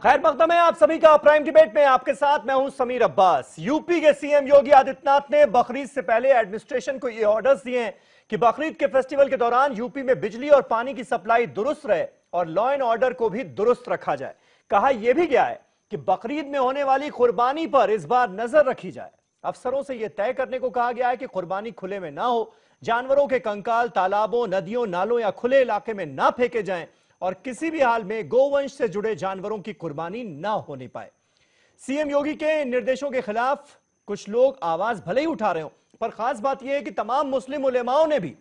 खैर मकदम है आप सभी का प्राइम डिबेट में। आपके साथ मैं हूं समीर अब्बास। यूपी के सीएम योगी आदित्यनाथ ने बकरीद से पहले एडमिनिस्ट्रेशन को ये ऑर्डर्स दिए हैं कि बकरीद के फेस्टिवल के दौरान यूपी में बिजली और पानी की सप्लाई दुरुस्त रहे और लॉ एंड ऑर्डर को भी दुरुस्त रखा जाए। कहा यह भी गया है कि बकरीद में होने वाली कुर्बानी पर इस बार नजर रखी जाए। अफसरों से यह तय करने को कहा गया है कि कुर्बानी खुले में ना हो, जानवरों के कंकाल तालाबों, नदियों, नालों या खुले इलाके में ना फेंके जाएं और किसी भी हाल में गोवंश से जुड़े जानवरों की कुर्बानी ना होने पाए। सीएम योगी के निर्देशों के खिलाफ कुछ लोग आवाज भले ही उठा रहे हो, पर खास बात यह है कि तमाम मुस्लिम उलेमाओं ने भी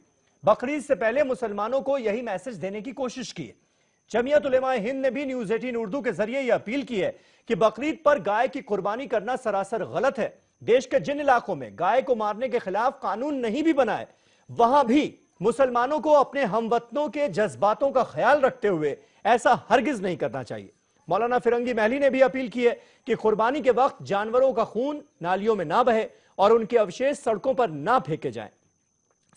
बकरीद से पहले मुसलमानों को यही मैसेज देने की कोशिश की है। जमीयत उलेमाए हिंद ने भी न्यूज 18 उर्दू के जरिए यह अपील की है कि बकरीद पर गाय की कुर्बानी करना सरासर गलत है। देश के जिन इलाकों में गाय को मारने के खिलाफ कानून नहीं भी बना है, वहां भी मुसलमानों को अपने हमवतनों के जज्बातों का ख्याल रखते हुए ऐसा हरगिज नहीं करना चाहिए। मौलाना फिरंगी महली ने भी अपील की है कि कुर्बानी के वक्त जानवरों का खून नालियों में ना बहे और उनके अवशेष सड़कों पर ना फेंके जाएं।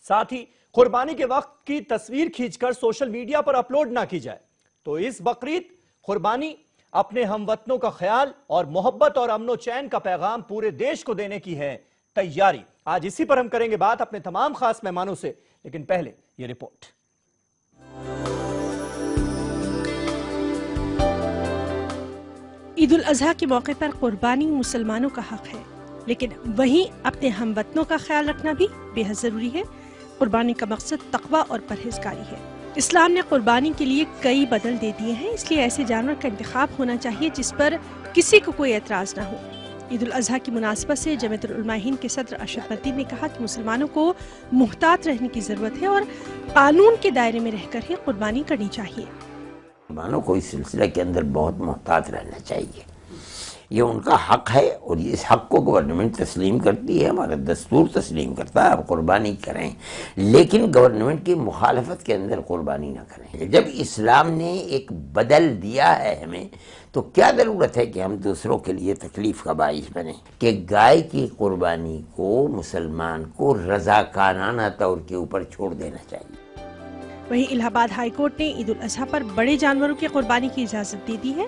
साथ ही कुर्बानी के वक्त की तस्वीर खींचकर सोशल मीडिया पर अपलोड ना की जाए। तो इस बकरीद कुर्बानी अपने हमवतनों का ख्याल और मोहब्बत और अमनो चैन का पैगाम पूरे देश को देने की है तैयारी। आज इसी पर हम करेंगे बात अपने तमाम खास मेहमानों से, लेकिन पहले ये रिपोर्ट। ईद उल अजहा के मौके पर कुर्बानी मुसलमानों का हक है, लेकिन वहीं अपने हमवतनों का ख्याल रखना भी बेहद जरूरी है। कुर्बानी का मकसद तकवा और परहेजगारी है। इस्लाम ने कुर्बानी के लिए कई बदल दे दिए हैं, इसलिए ऐसे जानवर का इंतखाब होना चाहिए जिस पर किसी को कोई एतराज न हो। ईद उल अजहा की मुनासिबत से जमीयत उलमाए हिंद के सदर अशरफ मद्दीन ने कहा कि मुसलमानों को मुहतात रहने की जरूरत है और कानून के दायरे में रहकर ही कुर्बानी करनी चाहिए। मुसलमानों को इस सिलसिले के अंदर बहुत मुहतात रहना चाहिए, ये उनका हक है और इस हक को गवर्नमेंट तस्लीम करती है, हमारा दस्तूर तस्लीम करता है। आप कुर्बानी करें, लेकिन गवर्नमेंट की मुखालफत के अंदर कुर्बानी ना करें। जब इस्लाम ने एक बदल दिया है हमें, तो क्या ज़रूरत है कि हम दूसरों के लिए तकलीफ का बाइस बने। कि गाय की कुर्बानी को मुसलमान को रज़ाकाराना तौर के ऊपर छोड़ देना चाहिए। वहीं इलाहाबाद हाई कोर्ट ने ईद उल अजहा पर बड़े जानवरों की कुर्बानी की इजाजत दे दी है।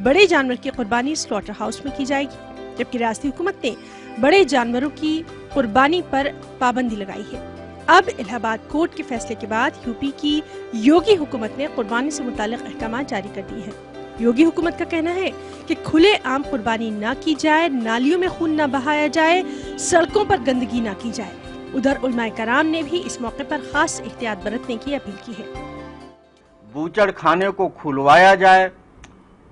बड़े जानवर की कुर्बानी स्लॉटर हाउस में की जाएगी, जबकि रियासती हुकूमत ने बड़े जानवरों की कुर्बानी पर पाबंदी लगाई है। अब इलाहाबाद कोर्ट के फैसले के बाद यूपी की योगी हुकूमत ने कुर्बानी से मुताल्लिक अहकाम जारी कर दिए हैं। योगी हुकूमत का कहना है कि खुले आम कुर्बानी ना की जाए, नालियों में खून ना बहाया जाए, सड़कों पर गंदगी ना की जाए। उधर उलमाए कराम ने भी इस मौके पर खास एहतियात बरतने की अपील की है। बूचड़ खाने को खुलवाया जाए,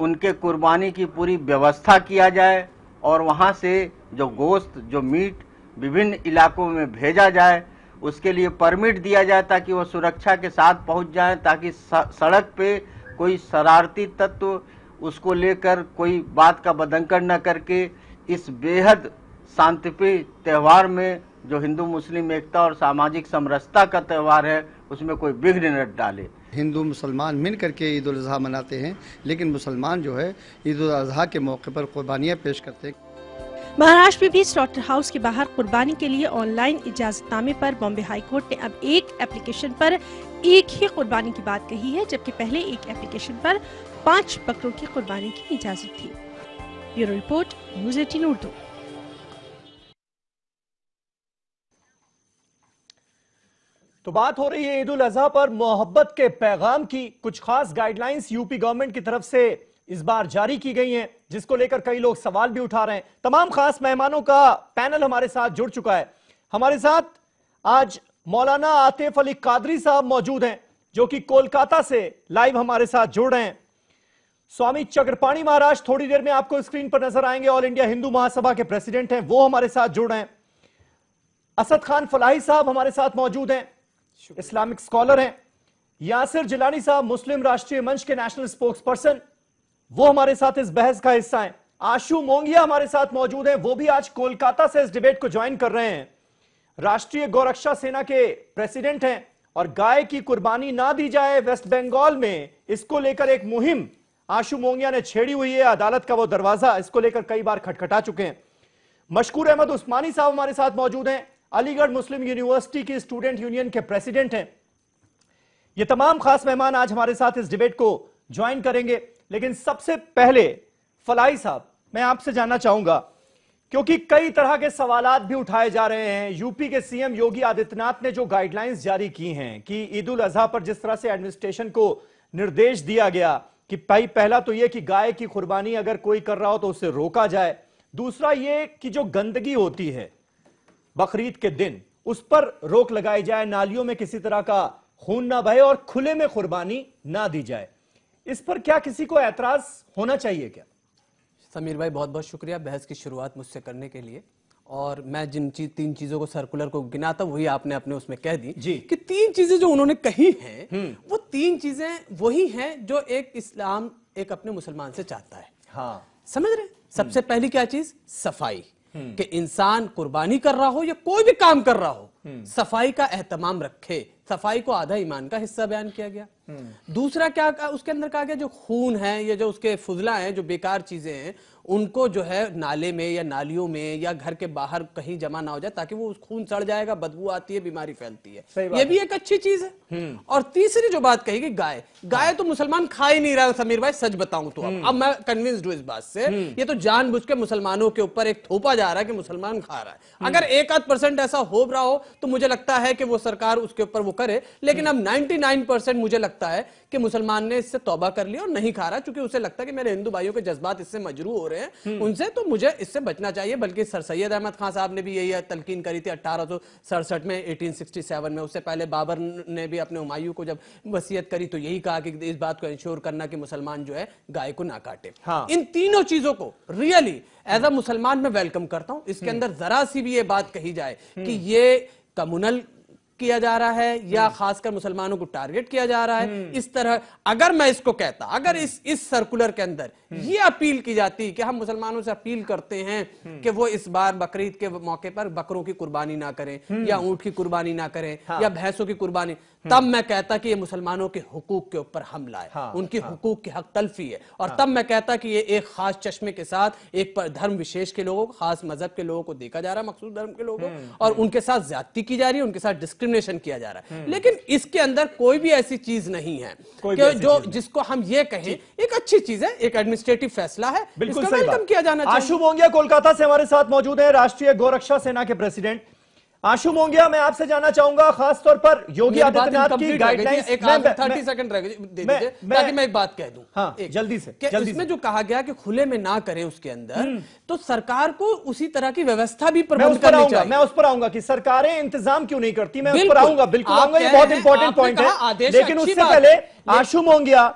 उनके कुर्बानी की पूरी व्यवस्था किया जाए और वहाँ से जो गोश्त, जो मीट विभिन्न इलाकों में भेजा जाए, उसके लिए परमिट दिया जाए ताकि वो सुरक्षा के साथ पहुँच जाए, ताकि सड़क पे कोई शरारती तत्व उसको लेकर कोई बात का बदंकड़ न करके इस बेहद शांतिप्रिय त्यौहार में जो हिंदू मुस्लिम एकता और सामाजिक समरसता का त्यौहार है उसमें कोई विघ्न न डाले। हिंदू मुसलमान मिल करके ईद उल अजहा मनाते हैं, लेकिन मुसलमान जो है ईद उल अजहा के मौके पर कुर्बानियाँ पेश करते हैं। महाराष्ट्र में भी स्लॉटर हाउस के बाहर कुर्बानी के लिए ऑनलाइन इजाजतनामे पर बॉम्बे हाई कोर्ट ने अब एक एप्लीकेशन पर एक ही कुर्बानी की बात कही है, जबकि पहले एक एप्लीकेशन पर 5 बकरों की कुर्बानी की इजाजत थी। Bureau report, news 18 Urdu. तो बात हो रही है ईद उल अजहा पर मोहब्बत के पैगाम की। कुछ खास गाइडलाइंस यूपी गवर्नमेंट की तरफ से इस बार जारी की गई हैं, जिसको लेकर कई लोग सवाल भी उठा रहे हैं। तमाम खास मेहमानों का पैनल हमारे साथ जुड़ चुका है। हमारे साथ आज मौलाना आतिफ अली कादरी साहब मौजूद हैं, जो कि कोलकाता से लाइव हमारे साथ जुड़ रहे हैं। स्वामी चक्रपाणी महाराज थोड़ी देर में आपको स्क्रीन पर नजर आएंगे, ऑल इंडिया हिंदू महासभा के प्रेसिडेंट हैं, वो हमारे साथ जुड़ रहे हैं। असद खान फलाही साहब हमारे साथ मौजूद हैं, इस्लामिक स्कॉलर हैं। यासिर जिलानी साहब मुस्लिम राष्ट्रीय मंच के नेशनल स्पोक्स पर्सन, वो हमारे साथ इस बहस का हिस्सा हैं। आशु मोंगिया हमारे साथ मौजूद हैं, वो भी आज कोलकाता से इस डिबेट को ज्वाइन कर रहे हैं। राष्ट्रीय गौरक्षा सेना के प्रेसिडेंट हैं और गाय की कुर्बानी ना दी जाए वेस्ट बंगाल में, इसको लेकर एक मुहिम आशु मोंगिया ने छेड़ी हुई है। अदालत का वो दरवाजा इसको लेकर कई बार खटखटा चुके हैं। मशकूर अहमद उस्मानी साहब हमारे साथ मौजूद हैं, अलीगढ़ मुस्लिम यूनिवर्सिटी की स्टूडेंट यूनियन के प्रेसिडेंट हैं। ये तमाम खास मेहमान आज हमारे साथ इस डिबेट को ज्वाइन करेंगे, लेकिन सबसे पहले फलाई साहब, मैं आपसे जानना चाहूंगा, क्योंकि कई तरह के सवालात भी उठाए जा रहे हैं। यूपी के सीएम योगी आदित्यनाथ ने जो गाइडलाइंस जारी की हैं कि ईद उल अजहा पर जिस तरह से एडमिनिस्ट्रेशन को निर्देश दिया गया कि भाई पहला तो यह कि गाय की कुर्बानी अगर कोई कर रहा हो तो उसे रोका जाए, दूसरा ये कि जो गंदगी होती है बकरीद के दिन उस पर रोक लगाई जाए, नालियों में किसी तरह का खून ना बहे और खुले में कुर्बानी ना दी जाए। इस पर क्या किसी को एतराज होना चाहिए क्या? समीर भाई बहुत बहुत शुक्रिया बहस की शुरुआत मुझसे करने के लिए। और मैं जिन तीन चीजों को सर्कुलर को गिना था वही आपने अपने उसमें कह दी जी। कि तीन चीजें जो उन्होंने कही हैं वो तीन चीजें वही हैं जो एक इस्लाम एक अपने मुसलमान से चाहता है। हाँ, समझ रहे? सबसे पहली क्या चीज? सफाई। कि इंसान कुर्बानी कर रहा हो या कोई भी काम कर रहा हो सफाई का एहतमाम रखे। सफाई को आधा ईमान का हिस्सा बयान किया गया। दूसरा क्या उसके अंदर कहा गया, जो खून है या जो उसके फुजला हैं, जो बेकार चीजें हैं, उनको जो है नाले में या नालियों में या घर के बाहर कहीं जमा ना हो जाए, ताकि वो खून सड़ जाएगा, बदबू आती है, बीमारी फैलती है। ये भी एक अच्छी चीज है। और तीसरी जो बात कही कि गाय तो मुसलमान खा ही नहीं रहा है समीर भाई, सच बताऊं तो अब मैं कन्विंस्ड हूं इस बात से। ये तो जानबूझ के मुसलमानों के ऊपर एक थोपा जा रहा है कि मुसलमान खा रहा है। अगर 1-8% ऐसा हो रहा हो तो मुझे लगता है कि वो सरकार उसके ऊपर वो करे, लेकिन अब 99% मुझे लगता है कि मुसलमान ने इससे तौबा कर लिया और नहीं खा रहा, क्योंकि उसे लगता है कि मेरे हिंदू भाइयों के जज्बात इससे मजरू हो रहे हैं उनसे, तो मुझे इससे बचना चाहिए। बल्कि सर सैयद अहमद खान साहब ने भी यही तलकीन करी थी 1867 में, 1867 में। उससे पहले बाबर ने भी अपने हुमायूं को जब वसीयत करी तो यही कहा कि इस बात को इंश्योर करना कि मुसलमान जो है गाय को ना काटे। हाँ। इन तीनों चीजों को रियली एज अ मुसलमान मैं वेलकम करता हूं। इसके अंदर जरा सी भी ये बात कही जाए कि ये कम्युनल किया जा रहा है या खासकर मुसलमानों को टारगेट किया जा रहा है, इस तरह अगर मैं इसको कहता, अगर इस सर्कुलर के अंदर ये अपील की जाती कि हम मुसलमानों से अपील करते हैं कि वो इस बार बकरीद के मौके पर बकरों की कुर्बानी ना करें या ऊंट की कुर्बानी ना करें या भैंसों की कुर्बानी, तब मैं कहता कि ये मुसलमानों के हुकूक के ऊपर हमला है, उनकी हुकूक की हक तलफी है। और तब मैं कहता कि ये एक खास चश्मे के साथ एक पर धर्म विशेष के लोगों को, खास मजहब के लोगों को देखा जा रहा है, मखसूस धर्म के लोगों को, और उनके साथ ज्यादती की जा रही है, उनके साथ डिस्क्रिमिनेशन किया जा रहा है। लेकिन इसके अंदर कोई भी ऐसी चीज नहीं है कि जो जिसको हम ये कहें एक अच्छी चीज है, एक एडमिनिस्ट्रेटिव फैसला है, बिल्कुल इसका वेलकम किया जाना चाहिए। आशु मोंगिया कोलकाता से हमारे साथ मौजूद है, राष्ट्रीय गोरक्षा सेना के प्रेसिडेंट। आशु मोंगिया, मैं आपसे जानना चाहूंगा खासतौर पर योगी आदित्यनाथ की गाइडलाइंस। एक 30 सेकंड रह गए, दे दीजिए ताकि मैं एक बात कह दूं। हाँ, जल्दी से। इसमें जो कहा गया कि खुले में ना करें उसके अंदर, तो सरकार को उसी तरह की व्यवस्था भी प्रबंध करनी चाहिए। मैं उस पर आऊंगा कि सरकारें इंतजाम क्यों नहीं करती, मैं उस पर आऊंगा, बिल्कुल आऊंगा, ये बहुत इंपॉर्टेंट पॉइंट है। लेकिन उससे पहले आशु मोंगिया,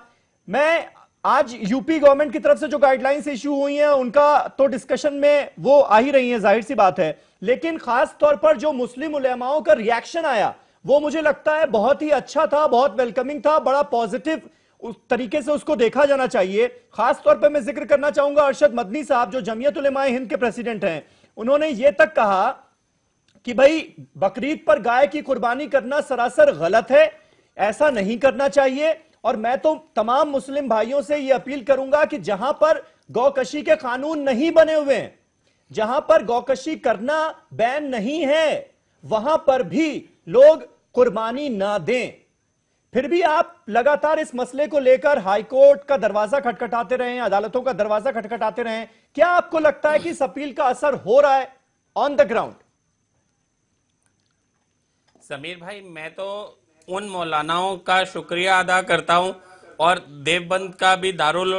मैं आज यूपी गवर्नमेंट की तरफ से जो गाइडलाइंस इश्यू हुई हैं उनका तो डिस्कशन में वो आ ही रही हैं, जाहिर सी बात है, लेकिन खास तौर पर जो मुस्लिम उलेमाओं का रिएक्शन आया वो मुझे लगता है बहुत ही अच्छा था, बहुत वेलकमिंग था, बड़ा पॉजिटिव उस तरीके से उसको देखा जाना चाहिए। खास तौर पर मैं जिक्र करना चाहूंगा अरशद मदनी साहब, जो जमीयत उलेमाए हिंद के प्रेसिडेंट हैं, उन्होंने ये तक कहा कि भाई बकरीद पर गाय की कुर्बानी करना सरासर गलत है, ऐसा नहीं करना चाहिए। और मैं तो तमाम मुस्लिम भाइयों से यह अपील करूंगा कि जहां पर गौकशी के कानून नहीं बने हुए हैं, जहां पर गौकशी करना बैन नहीं है, वहां पर भी लोग कुर्बानी ना दें। फिर भी आप लगातार इस मसले को लेकर हाईकोर्ट का दरवाजा खटखटाते रहे, अदालतों का दरवाजा खटखटाते रहे। क्या आपको लगता है कि इस अपील का असर हो रहा है ऑन द ग्राउंड? समीर भाई, मैं तो उन मौलानाओं का शुक्रिया अदा करता हूं और देवबंद का भी, दारुल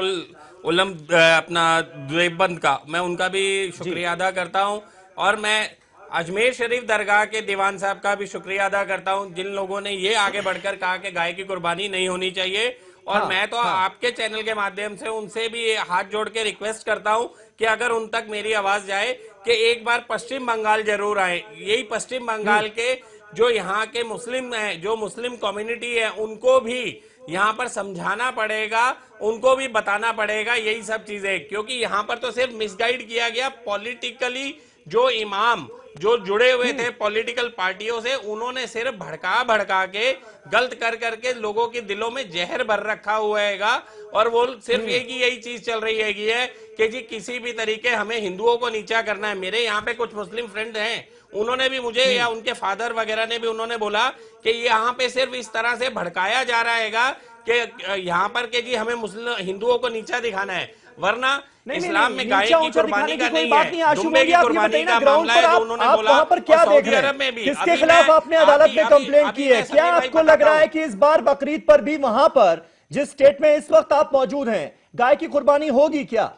उलम अपना देवबंद का, मैं उनका भी शुक्रिया अदा करता हूं। और मैं अजमेर शरीफ दरगाह के दीवान साहब का भी शुक्रिया अदा करता हूं, जिन लोगों ने ये आगे बढ़कर कहा कि गाय की कुर्बानी नहीं होनी चाहिए। और मैं तो आपके चैनल के माध्यम से उनसे भी हाथ जोड़ के रिक्वेस्ट करता हूं कि अगर उन तक मेरी आवाज जाए कि एक बार पश्चिम बंगाल जरूर आए। यही पश्चिम बंगाल के जो यहाँ के मुस्लिम है, जो मुस्लिम कम्युनिटी है, उनको भी यहाँ पर समझाना पड़ेगा, उनको भी बताना पड़ेगा यही सब चीजें, क्योंकि यहाँ पर तो सिर्फ मिसगाइड किया गया पॉलिटिकली। जो इमाम जो जुड़े हुए थे पॉलिटिकल पार्टियों से, उन्होंने सिर्फ भड़का के गलत कर करके लोगों के दिलों में जहर भर रखा हुआ हैगा। और वो सिर्फ यही चीज चल रही है कि जी किसी भी तरीके हमें हिंदुओं को नीचा करना है। मेरे यहाँ पे कुछ मुस्लिम फ्रेंड हैं, उन्होंने भी मुझे या उनके फादर वगैरह ने भी उन्होंने बोला कि यहाँ पे सिर्फ इस तरह से भड़काया जा रहा हैगा कि यहाँ पर के जी हमें मुस्लिम हिंदुओं को नीचा दिखाना है। वरना नहीं, इस्लाम में गाय नीचा की ऊंचा कुर्बानी दिखाने का की कोई नहीं बात है, नहीं। आशु दुम्बे मोदी, की आप ये कुर्बानी बताइए का ना, ग्राउंड मामला पर है जो आप उन्होंने आप बोला। वहां पर और क्या देख सऊदी रहे अरब हैं? में भी किसके अभी खिलाफ मैं- आपने अदालत में अभी- कंप्लेंट अभी की है? मैं क्या समीर भाई आपको लग बताता रहा है हूं। कि इस बार बकरीद पर भी वहां पर जिस स्टेट में इस वक्त आप मौजूद हैं, गाय की कुर्बानी होगी क्या?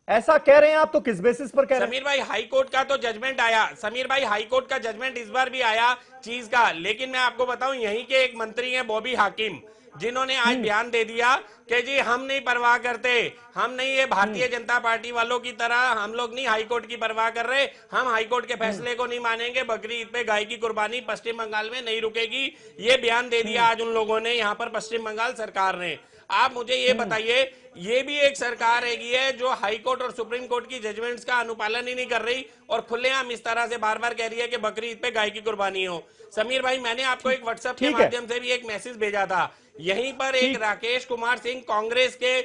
ऐसा कह रहे हैं आप, तो किस बेसिस पर कह रहे हैं? समीर भाई, हाई कोर्ट का तो जजमेंट आया, समीर भाई हाई कोर्ट का जजमेंट इस बार भी आया चीज का, लेकिन मैं आपको बताऊं यहीं के एक मंत्री हैं बॉबी हाकिम, जिन्होंने आज बयान दे दिया कि जी हम नहीं परवाह करते, हम नहीं ये भारतीय जनता पार्टी वालों की तरह हम लोग नहीं हाई कोर्ट की परवाह कर रहे, हम हाई कोर्ट के फैसले को नहीं मानेंगे, बकरी ईद पे गाय की कुर्बानी पश्चिम बंगाल में नहीं रुकेगी। ये बयान दे दिया आज उन लोगों ने, यहाँ पर पश्चिम बंगाल सरकार ने। आप मुझे ये बताइए, ये भी एक सरकार है जो हाई कोर्ट और सुप्रीम कोर्ट की जजमेंट्स का अनुपालन ही नहीं कर रही और खुलेआम इस तरह से बार बार कह रही है कि बकरी ईद पे गाय की कुर्बानी हो। समीर भाई, मैंने आपको एक व्हाट्सएप के माध्यम से भी एक मैसेज भेजा था, यहीं पर एक राकेश कुमार सिंह कांग्रेस के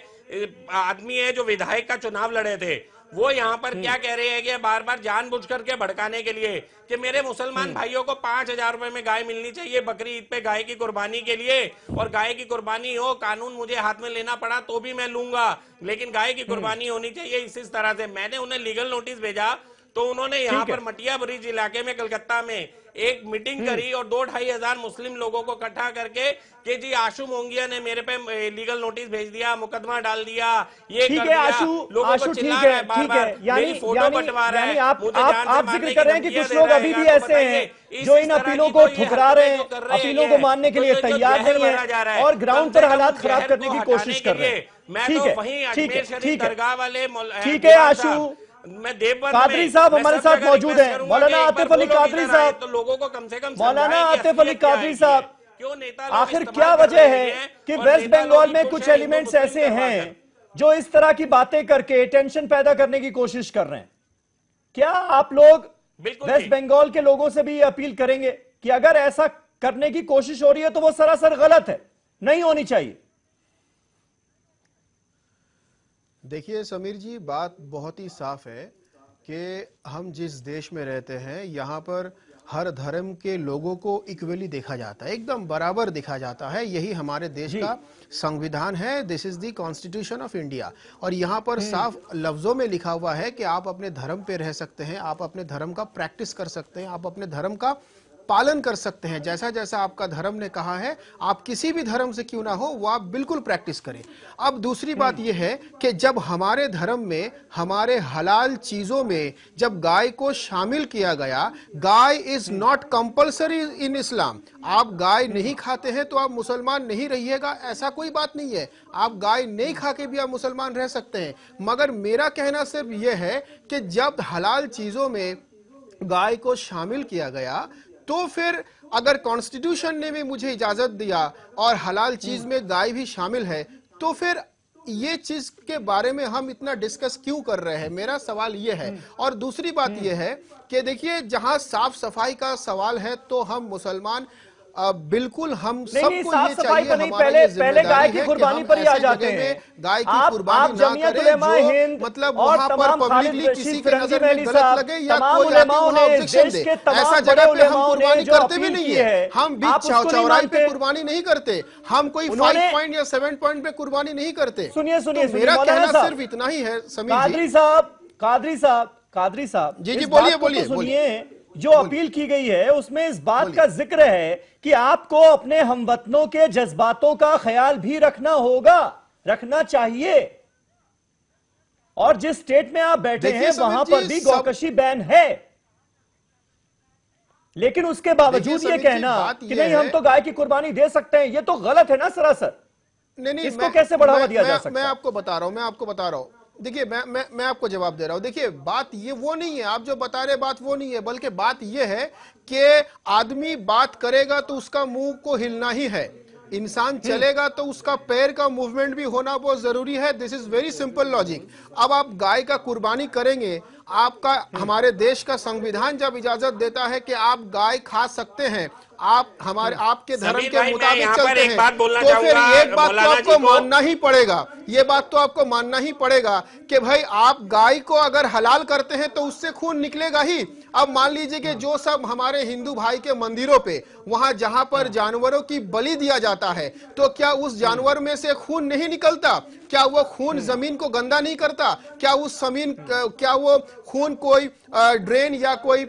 आदमी है जो विधायक का चुनाव लड़े थे, वो यहाँ पर क्या कह रहे हैं कि बार बार जानबूझ करके भड़काने के लिए कि मेरे मुसलमान भाइयों को 5,000 रुपए में गाय मिलनी चाहिए बकरी ईद पे गाय की कुर्बानी के लिए, और गाय की कुर्बानी हो, कानून मुझे हाथ में लेना पड़ा तो भी मैं लूंगा, लेकिन गाय की कुर्बानी होनी चाहिए। इस तरह से मैंने उन्हें लीगल नोटिस भेजा, तो उन्होंने यहाँ पर मटिया ब्रिज इलाके में कलकत्ता में एक मीटिंग करी और 2-2.5 हजार मुस्लिम लोगों को इकट्ठा करके कि जी आशु मोंगिया ने मेरे पे लीगल नोटिस भेज दिया, मुकदमा डाल दिया, ये कर दिया, लोगों को चिल्ला रहा है बार बार, मेरी फोटो बंटवा रहा है, मुझे जान से मारने की धमकियां दे रहा है। अभी भी ऐसे हैं जो इन अपीलों को ठुकरा रहे हैं, अपीलों को मानने के लिए तैयार नहीं है और ग्राउंड पर हालात खराब करने की कोशिश कर रहे हैं। मैं तो वहीं अजमेर शरीफ दरगाह वाले ठीक है आशु, मैं देवबंद कादरी साहब हमारे साथ मौजूद हैं, मौलाना आतिफ अली कादरी साहब, तो लोगों को कम से कम मौलाना आतिफ अली कादरी साहब, क्यों नेता आखिर क्या वजह है कि वेस्ट बंगाल में कुछ एलिमेंट्स ऐसे हैं जो इस तरह की बातें करके टेंशन पैदा करने की कोशिश कर रहे हैं? क्या आप लोग वेस्ट बंगाल के लोगों से भी ये अपील करेंगे कि अगर ऐसा करने की कोशिश हो रही है तो वो सरासर गलत है, नहीं होनी चाहिए? देखिए समीर जी, बात बहुत ही साफ है कि हम जिस देश में रहते हैं यहाँ पर हर धर्म के लोगों को इक्वली देखा जाता है, एकदम बराबर देखा जाता है। यही हमारे देश का संविधान है, this is the constitution of India. और यहाँ पर साफ लफ्जों में लिखा हुआ है कि आप अपने धर्म पे रह सकते हैं, आप अपने धर्म का प्रैक्टिस कर सकते हैं, आप अपने धर्म का पालन कर सकते हैं, जैसा जैसा आपका धर्म ने कहा है, आप किसी भी धर्म से क्यों ना हो वो आप बिल्कुल प्रैक्टिस करें। अब दूसरी बात यह है कि जब हमारे धर्म में, हमारे हलाल चीजों में जब गाय को शामिल किया गया, गाय is not compulsory in Islam. आप गाय नहीं खाते हैं तो आप मुसलमान नहीं रहिएगा, ऐसा कोई बात नहीं है। आप गाय नहीं खा के भी आप मुसलमान रह सकते हैं। मगर मेरा कहना सिर्फ यह है कि जब हलाल चीजों में गाय को शामिल किया गया तो फिर अगर कॉन्स्टिट्यूशन ने भी मुझे इजाजत दिया और हलाल चीज में गाय भी शामिल है, तो फिर ये चीज के बारे में हम इतना डिस्कस क्यों कर रहे हैं? मेरा सवाल ये है। और दूसरी बात ये है कि देखिए, जहां साफ सफाई का सवाल है तो हम मुसलमान बिल्कुल हम सबको ये चाहिए, पहले गाय की कुर्बानी पर ही आ जाते हैं। गाय की कुर्बानी ना करें, मतलब वहां पर पब्लिकली किसी के नजर में गलत लगे या कोई ऑब्जेक्शन दे, ऐसा जगह पे हम कुर्बानी करते भी नहीं है। हम बीच चौराहे पे कुर्बानी नहीं करते, हम कोई 5 पॉइंट या 7 पॉइंट पे कुर्बानी नहीं करते। सुनिए मेरा कहना सिर्फ इतना ही है समीर जी। कादरी साहब जी बोलिए सुनिए, जो अपील की गई है उसमें इस बात का जिक्र है कि आपको अपने हमवतनों के जज्बातों का ख्याल भी रखना होगा, रखना चाहिए। और जिस स्टेट में आप बैठे हैं वहां पर भी गौकशी बैन है, लेकिन उसके बावजूद ये कहना कि नहीं हम तो गाय की कुर्बानी दे सकते हैं, ये तो गलत है ना सरासर। नहीं, इसको कैसे बढ़ावा दिया जा सकता है? मैं आपको बता रहा हूं। देखिए, मैं आपको जवाब दे रहा हूं। देखिए, बात ये वो नहीं है, आप जो बता रहे बात वो नहीं है, बल्कि बात ये है कि आदमी बात करेगा तो उसका मुंह को हिलना ही है, इंसान चलेगा तो उसका पैर का मूवमेंट भी होना बहुत जरूरी है। This is very simple logic. अब आप गाय का कुर्बानी करेंगे, आपका हमारे देश का संविधान जब इजाजत देता है कि आप गाय खा सकते हैं, आप हमारे आपके धर्म के मुताबिक चलते हैं, तो फिर एक बात तो आपको मानना ही पड़ेगा, ये बात तो आपको मानना ही पड़ेगा कि भाई आप गाय को अगर हलाल करते हैं तो उससे खून निकलेगा ही। अब मान लीजिए कि जो सब हमारे हिंदू भाई के मंदिरों पे वहां जहां पर जानवरों की बलि दिया जाता है, तो क्या उस जानवर में से खून नहीं निकलता? क्या वो खून जमीन को गंदा नहीं करता? क्या क्या वो खून कोई ड्रेन या कोई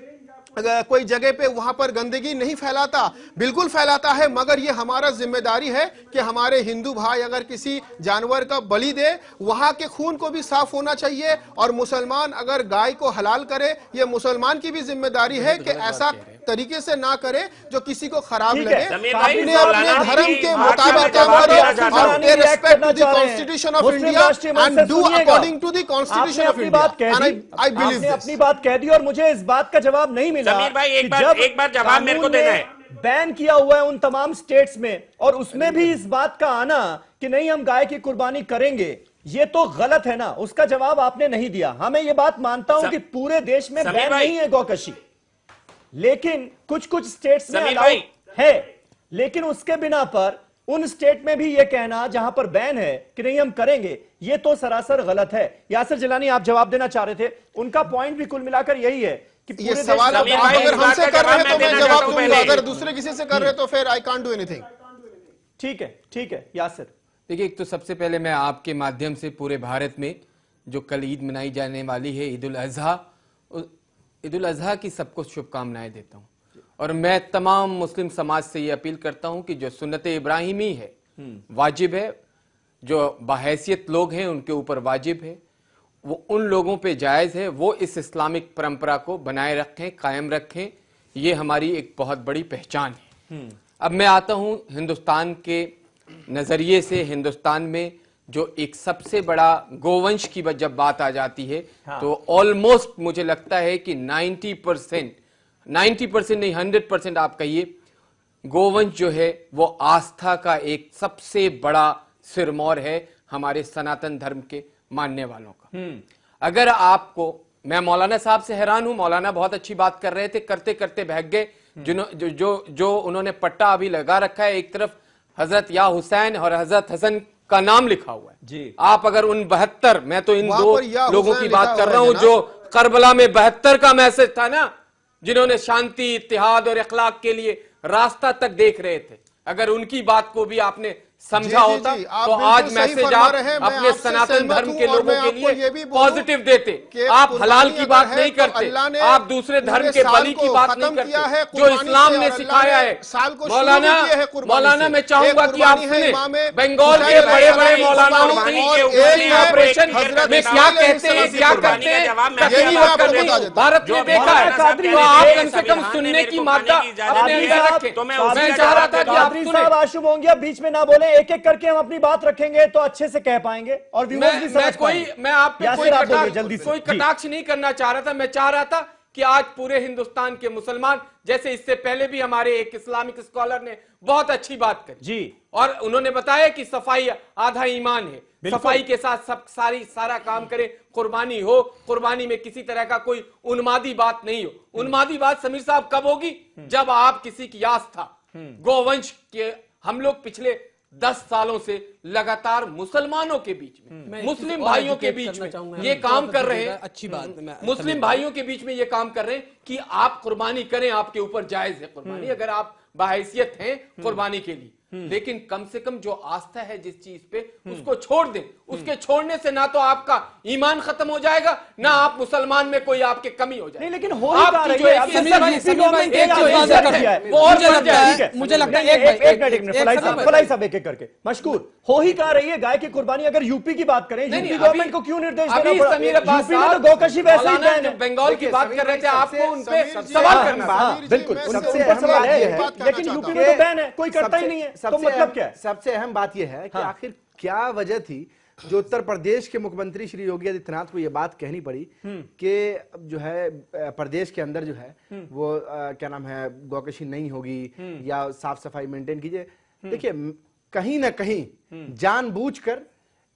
जगह पे वहां पर गंदगी नहीं फैलाता? बिल्कुल फैलाता है। मगर ये हमारा जिम्मेदारी है कि हमारे हिंदू भाई अगर किसी जानवर का बलि दे, वहां के खून को भी साफ होना चाहिए। और मुसलमान अगर गाय को हलाल करे, ये मुसलमान की भी जिम्मेदारी है कि ऐसा तरीके से ना करे जो किसी को खराब लगे। अपने धर्म के मुताबिक काम करो, respect to the constitution of India and do according to the constitution of India. I believe this. अपनी बात कह दी और मुझे इस बात का जवाब नहीं मिला। समीर भाई एक बार जवाब मेरे को देना है। बैन किया हुआ है उन तमाम स्टेट्स में, और उसमें भी इस बात का आना कि नहीं हम गाय की कुर्बानी करेंगे, ये तो गलत है ना। उसका जवाब आपने नहीं दिया। हाँ, मैं ये बात मानता हूं कि पूरे देश में बैन नहीं है गौकशी, लेकिन कुछ कुछ स्टेट्स में अलाउ है। लेकिन उसके बिना पर उन स्टेट में भी ये कहना जहां पर बैन है कि नहीं हम करेंगे, ये तो सरासर गलत है। यासिर जिलानी, आप जवाब देना चाह रहे थे। उनका पॉइंट भी कुल मिलाकर यही है कि ये सवाल आप अगर हमसे कर रहे हैं तो मैं जवाब दूंगा, अगर दूसरे किसी से कर रहे तो फिर आई कांट डू एनीथिंग। ठीक है यासिर। देखिए, एक तो सबसे पहले मैं आपके माध्यम से पूरे भारत में जो कल ईद मनाई जाने वाली है, ईद उल अजहा की सबको शुभकामनाएं देता हूं। और मैं तमाम मुस्लिम समाज से ये अपील करता हूं कि जो सुन्नत इब्राहिमी है वाजिब है, जो बाहैसियत लोग हैं उनके ऊपर वाजिब है, वो उन लोगों पे जायज है, वो इस इस्लामिक परंपरा को बनाए रखें, कायम रखें। ये हमारी एक बहुत बड़ी पहचान है। अब मैं आता हूं हिंदुस्तान के नजरिए से। हिंदुस्तान में जो एक सबसे बड़ा गोवंश की जब बात आ जाती है, तो ऑलमोस्ट मुझे लगता है कि 90% नहीं 100% आप कहिए, गोवंश जो है वो आस्था का एक सबसे बड़ा सिरमौर है हमारे सनातन धर्म के मानने वालों का। अगर आपको, मैं मौलाना साहब से हैरान हूं, मौलाना बहुत अच्छी बात कर रहे थे, करते करते भाग गए। जो उन्होंने पट्टा अभी लगा रखा है, एक तरफ हजरत या हुसैन और हजरत हसन का नाम लिखा हुआ है जी। आप अगर उन 72, मैं तो इन दो लोगों की बात कर रहा हूं जो करबला में 72 का मैसेज था ना, जिन्होंने शांति, इत्तेहाद और इखलाक के लिए रास्ता तक देख रहे थे, अगर उनकी बात को भी आपने समझा होता तो आज मैसेज आप अपने सनातन धर्म के लोगों के लिए पॉजिटिव देते। आप हलाल की बात नहीं करते, आप दूसरे धर्म के बलि की बात नहीं करते जो इस्लाम ने सिखाया है। मौलाना मैं चाहूंगा कि आप सुने, बंगाल के बड़े बड़े मौलानाओं की ऑपरेशन में क्या कहते हैं, क्या करते हैं, भारत ने देखा है। तो आप कम से कम सुनने की मात्रा अपने अंदर रखें। मैं चाह रहा था कि आप सुने। आशु मोंगिया बीच में ना बोले, एक एक करके हम अपनी बात रखेंगे तो अच्छे से कह पाएंगे और व्यूअर्स भी समझ पाएंगे। मैं आप पे कोई कटाक्ष नहीं करना चाह रहा था। मैं चाह रहा था कि आज पूरे हिंदुस्तान के मुसलमान, जैसे इससे पहले भी हमारे एक इस्लामिक स्कॉलर ने बहुत अच्छी बात करी जी, और उन्होंने बताया कि सफाई आधा ईमान है, सफाई के साथ सब सारा काम करें, कुर्बानी हो, कुर्बानी में किसी तरह का कोई उन्मादी बात नहीं हो। उन्मादी बात समीर साहब कब होगी? जब आप किसी की आस्था, गोवंश के, हम लोग पिछले 10 सालों से लगातार मुसलमानों के बीच में, मुस्लिम भाइयों के बीच में ये काम कर रहे हैं। अच्छी बात, मुस्लिम भाइयों के बीच में ये काम कर रहे हैं कि आप कुर्बानी करें, आपके ऊपर जायज है कुर्बानी, अगर आप बाहैसियत हैं कुर्बानी के लिए। लेकिन कम से कम जो आस्था है जिस चीज पे, उसको छोड़ दें। उसके छोड़ने से ना तो आपका ईमान खत्म हो जाएगा, ना आप मुसलमान में कोई आपके कमी हो जाएगी। लेकिन हो ही कहा रही है, मुझे लगता है एक करके मशकूर हो ही कहा रही है गाय की कुर्बानी। अगर यूपी की बात करें, यूपी गवर्नमेंट को क्यों निर्देश देना पड़ा? यूपी में तो गौकशी वैसे ही बैन है। बंगाल की बात कर रहे थे, आपको उन पे सवाल करना। बिल्कुल, सबसे सवाल है, लेकिन यूपी में तो बैन है, कोई करता ही नहीं है। तो मतलब क्या है? सबसे अहम बात यह है कि आखिर क्या वजह थी जो उत्तर प्रदेश के मुख्यमंत्री श्री योगी आदित्यनाथ को यह बात कहनी पड़ी कि जो है प्रदेश के अंदर जो है वो क्या नाम है, गौकशी नहीं होगी या साफ सफाई मेंटेन कीजिए। देखिए, कहीं ना कहीं जानबूझकर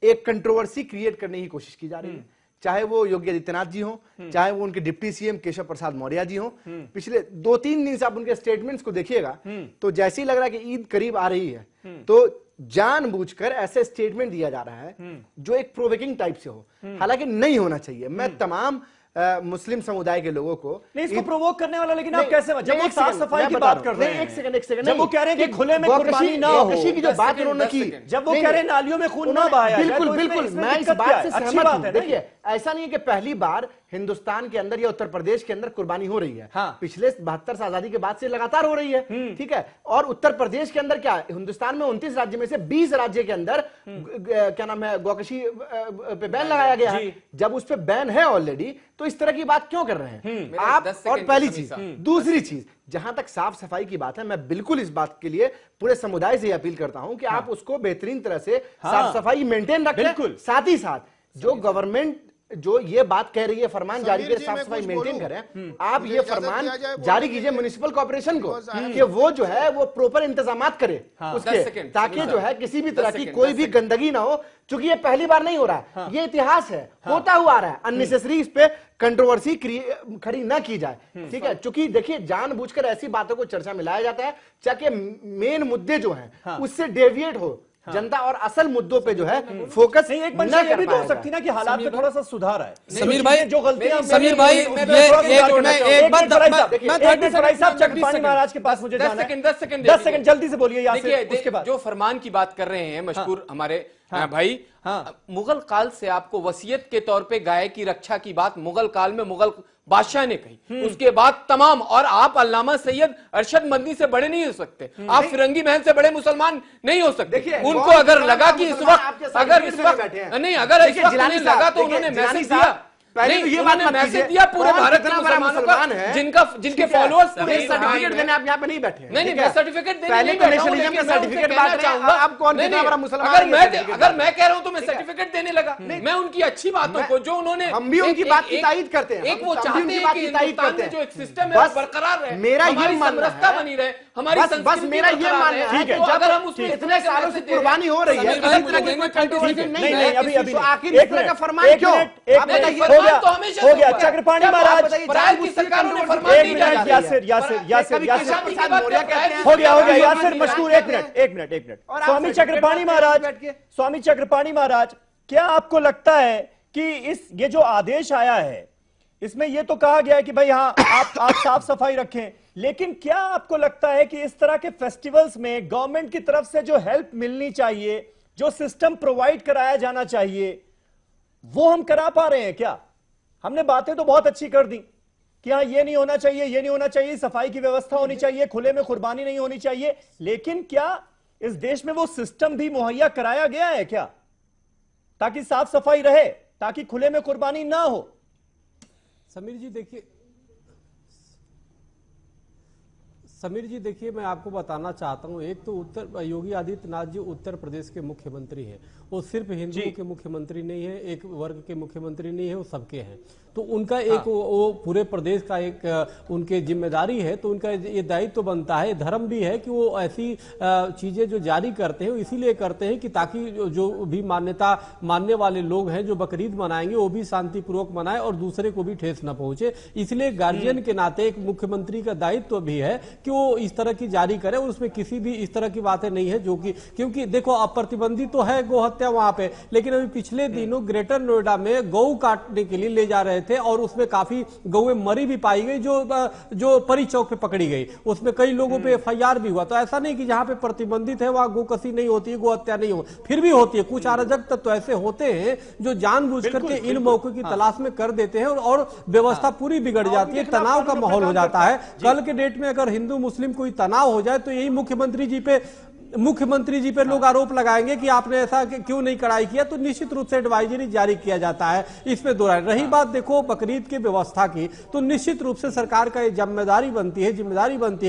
एक कंट्रोवर्सी क्रिएट करने की कोशिश की जा रही है, चाहे वो योगी आदित्यनाथ जी हो, चाहे वो उनके डिप्टी सीएम केशव प्रसाद मौर्य जी हो। पिछले 2-3 दिन से आप उनके स्टेटमेंट्स को देखिएगा तो जैसे ही लग रहा है कि ईद करीब आ रही है, तो जानबूझकर ऐसे स्टेटमेंट दिया जा रहा है जो एक प्रोवोकिंग टाइप से हो, हालांकि नहीं होना चाहिए। मैं तमाम मुस्लिम समुदाय के लोगों को नहीं, इसको प्रोवोक करने वाला, लेकिन आप कैसे, जब वो साफ सफाई की बात कर रहे हैं, एक सेकंड जब वो कह रहे हैं कि खुले में कुर्बानी ना हो, की जो बात उन्होंने की, जब वो कह रहे हैं नालियों में खून ना बहाया, बिल्कुल बिल्कुल मैं इस बात से सहमत हूं। देखिए ऐसा नहीं है कि पहली बार हिंदुस्तान के अंदर या उत्तर प्रदेश के अंदर कुर्बानी हो रही है। हाँ। पिछले 72 से आजादी के बाद से लगातार हो रही है, ठीक है। और उत्तर प्रदेश के अंदर क्या, हिंदुस्तान में 29 राज्य में से 20 राज्य के अंदर क्या नाम है, गौकशी पे बैन लगाया गया है। जब उस पे बैन है ऑलरेडी, तो इस तरह की बात क्यों कर रहे हैं आप? और पहली चीज, दूसरी चीज, जहां तक साफ सफाई की बात है, मैं बिल्कुल इस बात के लिए पूरे समुदाय से अपील करता हूं कि आप उसको बेहतरीन तरह से साफ सफाई मेंटेन रखें। साथ ही साथ जो गवर्नमेंट जो ये बात कह रही है, फरमान जारी करे साफ सफाई मेंटेन करें, आप ये फरमान जारी कीजिए म्युनिसिपल कॉर्पोरेशन को कि वो जो है वो प्रॉपर इंतजाम करे उसके, ताकि जो है किसी भी तरह की कोई भी गंदगी ना हो। चूंकि ये पहली बार नहीं हो रहा है, ये इतिहास है, होता हुआ आ रहा है। अननेसेसरी इस पे कंट्रोवर्सी खड़ी ना की जाए, ठीक है। चूंकि देखिए जानबूझकर ऐसी बातों को चर्चा में लाया जाता है ताकि मेन मुद्दे जो हैं उससे डेविएट हो जनता, और असल मुद्दों पे जो है फोकस नहीं। एक मंशा ये भी तो हो सकती ना कि हालात में थोड़ा सा सुधार है। समीर भाई, जो गलतियां, समीर भाई, चक्रपाणी महाराज के पास मुझे 10 सेकंड जल्दी से बोलिए यासिर, उसके बाद जो फरमान की बात कर रहे हैं मशकूर हमारे भाई, मुगल काल से आपको वसीयत के तौर पे गाय की रक्षा की बात मुगल काल में मुगल बादशाह ने कही, उसके बाद तमाम, और आप अल्लामा सैयद अरशद मदनी से बड़े नहीं हो सकते, आप फिरंगी महल से बड़े मुसलमान नहीं हो सकते। उनको अगर लगा कि इस वक्त, अगर इस वक्त नहीं, अगर इस वक्त नहीं लगा तो उन्होंने मैसेज दिया, नहीं ये उन्होंने मैसेज दिया पूरे भारत के मुसलमानों का, जिनके फॉलोअर्स सर्टिफिकेट देने आप यहाँ पे नहीं बैठे। नहीं मैं सर्टिफिकेट देने पहले नहीं बैठा हूं, नेशनलिज्म का लेकिन मैं सर्टिफिकेट उनसे बात कहना रहे हैं, चाहूंगा, आप कौन कितना बड़ा मुसलमान, अगर मैं कह रहा हूं तो मैं सर्टिफिकेट देने लगा। मैं उनकी अच्छी बातों को जो उन्होंने, हम भी उनकी बात की तारीफ करते हैं, एक वो चाहते हैं कि हिंदुस्तान में जो एक सिस्टम है बरकरार रहे, मेरा ये मानना है बनी रहे, हमारी बस मेरा ये मानना है कि अगर हम उसमें इतने सालों से कुर्बानी हो रही है, आखिर इस तरह का फरमान क्यों? हो गया चक्रपाणी महाराज, हो गया यासिर मशकूर, एक मिनट। स्वामी चक्रपाणी महाराज, क्या आपको लगता है कि ये जो आदेश आया है, इसमें यह तो कहा गया है कि भाई हाँ आप साफ सफाई रखें, लेकिन क्या आपको लगता है कि इस तरह के फेस्टिवल्स में गवर्नमेंट की तरफ से जो हेल्प मिलनी चाहिए, जो सिस्टम प्रोवाइड कराया जाना चाहिए, वो हम करा पा रहे हैं क्या? हमने बातें तो बहुत अच्छी कर दी कि हाँ ये नहीं होना चाहिए, ये नहीं होना चाहिए, सफाई की व्यवस्था होनी चाहिए, खुले में कुर्बानी नहीं होनी चाहिए, लेकिन क्या इस देश में वो सिस्टम भी मुहैया कराया गया है क्या, ताकि साफ सफाई रहे, ताकि खुले में कुर्बानी ना हो? समीर जी देखिए, मैं आपको बताना चाहता हूं, एक तो योगी आदित्यनाथ जी उत्तर प्रदेश के मुख्यमंत्री हैं, वो सिर्फ हिंदुओं के मुख्यमंत्री नहीं है, एक वर्ग के मुख्यमंत्री नहीं है, वो सबके हैं। तो उनका एक वो पूरे प्रदेश का एक उनके जिम्मेदारी है, तो उनका ये दायित्व तो बनता है, धर्म भी है कि वो ऐसी चीजें जो जारी करते हैं इसीलिए करते हैं कि ताकि जो भी मान्यता मानने वाले लोग हैं जो बकरीद मनाएंगे वो भी शांतिपूर्वक मनाए और दूसरे को भी ठेस न पहुंचे। इसलिए गार्जियन के नाते एक मुख्यमंत्री का दायित्व भी है कि वो इस तरह की जारी करे, और उसमें किसी भी इस तरह की बातें नहीं है जो कि, क्योंकि देखो अब प्रतिबंधित तो है गौ हत्या वहां पे, लेकिन अभी पिछले दिनों ग्रेटर नोएडा में गौ काटने के लिए ले जा रहे थे और उसमें काफी गौएं मरी भी पाई गई जो परी चौक पे पकड़ी गई, उसमें कई लोगों पे FIR भी हुआ। तो ऐसा नहीं कि जहां पे प्रतिबंधित है वहां गोकसी नहीं होती है, गौ हत्या नहीं हो, फिर भी होती है। कुछ अराजक तत्व ऐसे होते हैं जो जानबूझ करके इन मौकों की तलाश में कर देते हैं और व्यवस्था पूरी बिगड़ जाती है, तनाव का माहौल हो जाता है। कल के डेट में अगर हिंदू मुस्लिम कोई तनाव हो जाए तो यही मुख्यमंत्री जी पे लोग आरोप लगाएंगे कि आपने ऐसा क्यों नहीं कड़ाई किया, तो निश्चित रूप से एडवाइजरी जारी किया जाता है, इसमें दो राय। रही बात देखो बकरीद की व्यवस्था की, तो निश्चित रूप से सरकार का ये जिम्मेदारी बनती है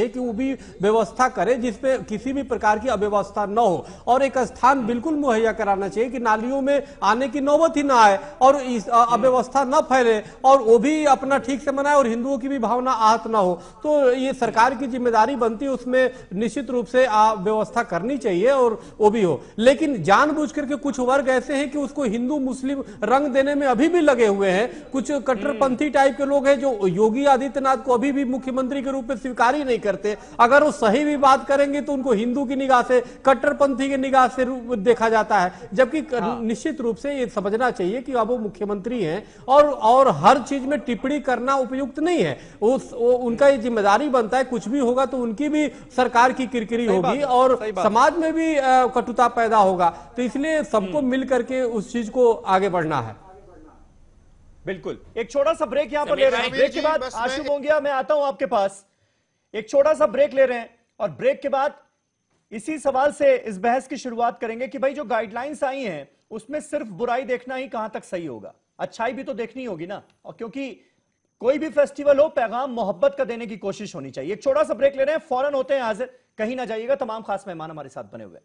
कि वो भी व्यवस्था करे जिसमें किसी भी प्रकार की अव्यवस्था न हो, और एक स्थान बिल्कुल मुहैया कराना चाहिए कि नालियों में आने की नौबत ही ना आए और इस अव्यवस्था न फैले, और वो भी अपना ठीक से मनाए और हिंदुओं की भी भावना आहत न हो। तो ये सरकार की जिम्मेदारी बनती है, उसमें निश्चित रूप से व्यवस्था करनी चाहिए और वो भी हो, लेकिन जानबूझ करके कुछ वर्ग ऐसे हैं कि उसको हिंदू मुस्लिम रंग देने में अभी भी लगे हुए हैं। कुछ कट्टरपंथी टाइप के लोग हैं जो योगी आदित्यनाथ को अभी भी मुख्यमंत्री के रूप में स्वीकार ही नहीं करते। अगर वो सही भी बात करेंगे तो उनको हिंदू की निगाह से, कट्टरपंथी की निगाह से देखा जाता है, जबकि निश्चित रूप से ये समझना चाहिए कि अब वो मुख्यमंत्री हैं और हर चीज में टिप्पणी करना उपयुक्त नहीं है। उनका ये जिम्मेदारी बनता है, कुछ भी होगा तो उनकी भी सरकार की किरकिरी होगी और समाज में भी कटुता पैदा होगा। तो इसलिए सबको मिल करके उस चीज को आगे बढ़ना है। बिल्कुल। एक छोटा सा ब्रेक यहां पर ले रहे हैं, ब्रेक के बाद आशु मोंगिया मैं आता हूं आपके पास। एक छोटा सा ब्रेक ले रहे हैं और ब्रेक के बाद इसी सवाल से इस बहस की शुरुआत करेंगे कि भाई जो गाइडलाइंस आई हैं उसमें सिर्फ बुराई देखना ही कहां तक सही होगा, अच्छाई भी तो देखनी होगी ना। और क्योंकि कोई भी फेस्टिवल हो, पैगाम मोहब्बत का देने की कोशिश होनी चाहिए। एक छोटा सा ब्रेक ले रहे हैं, फौरन होते हैं हाजिर, कहीं ना जाइएगा। तमाम खास मेहमान हमारे साथ बने हुए हैं।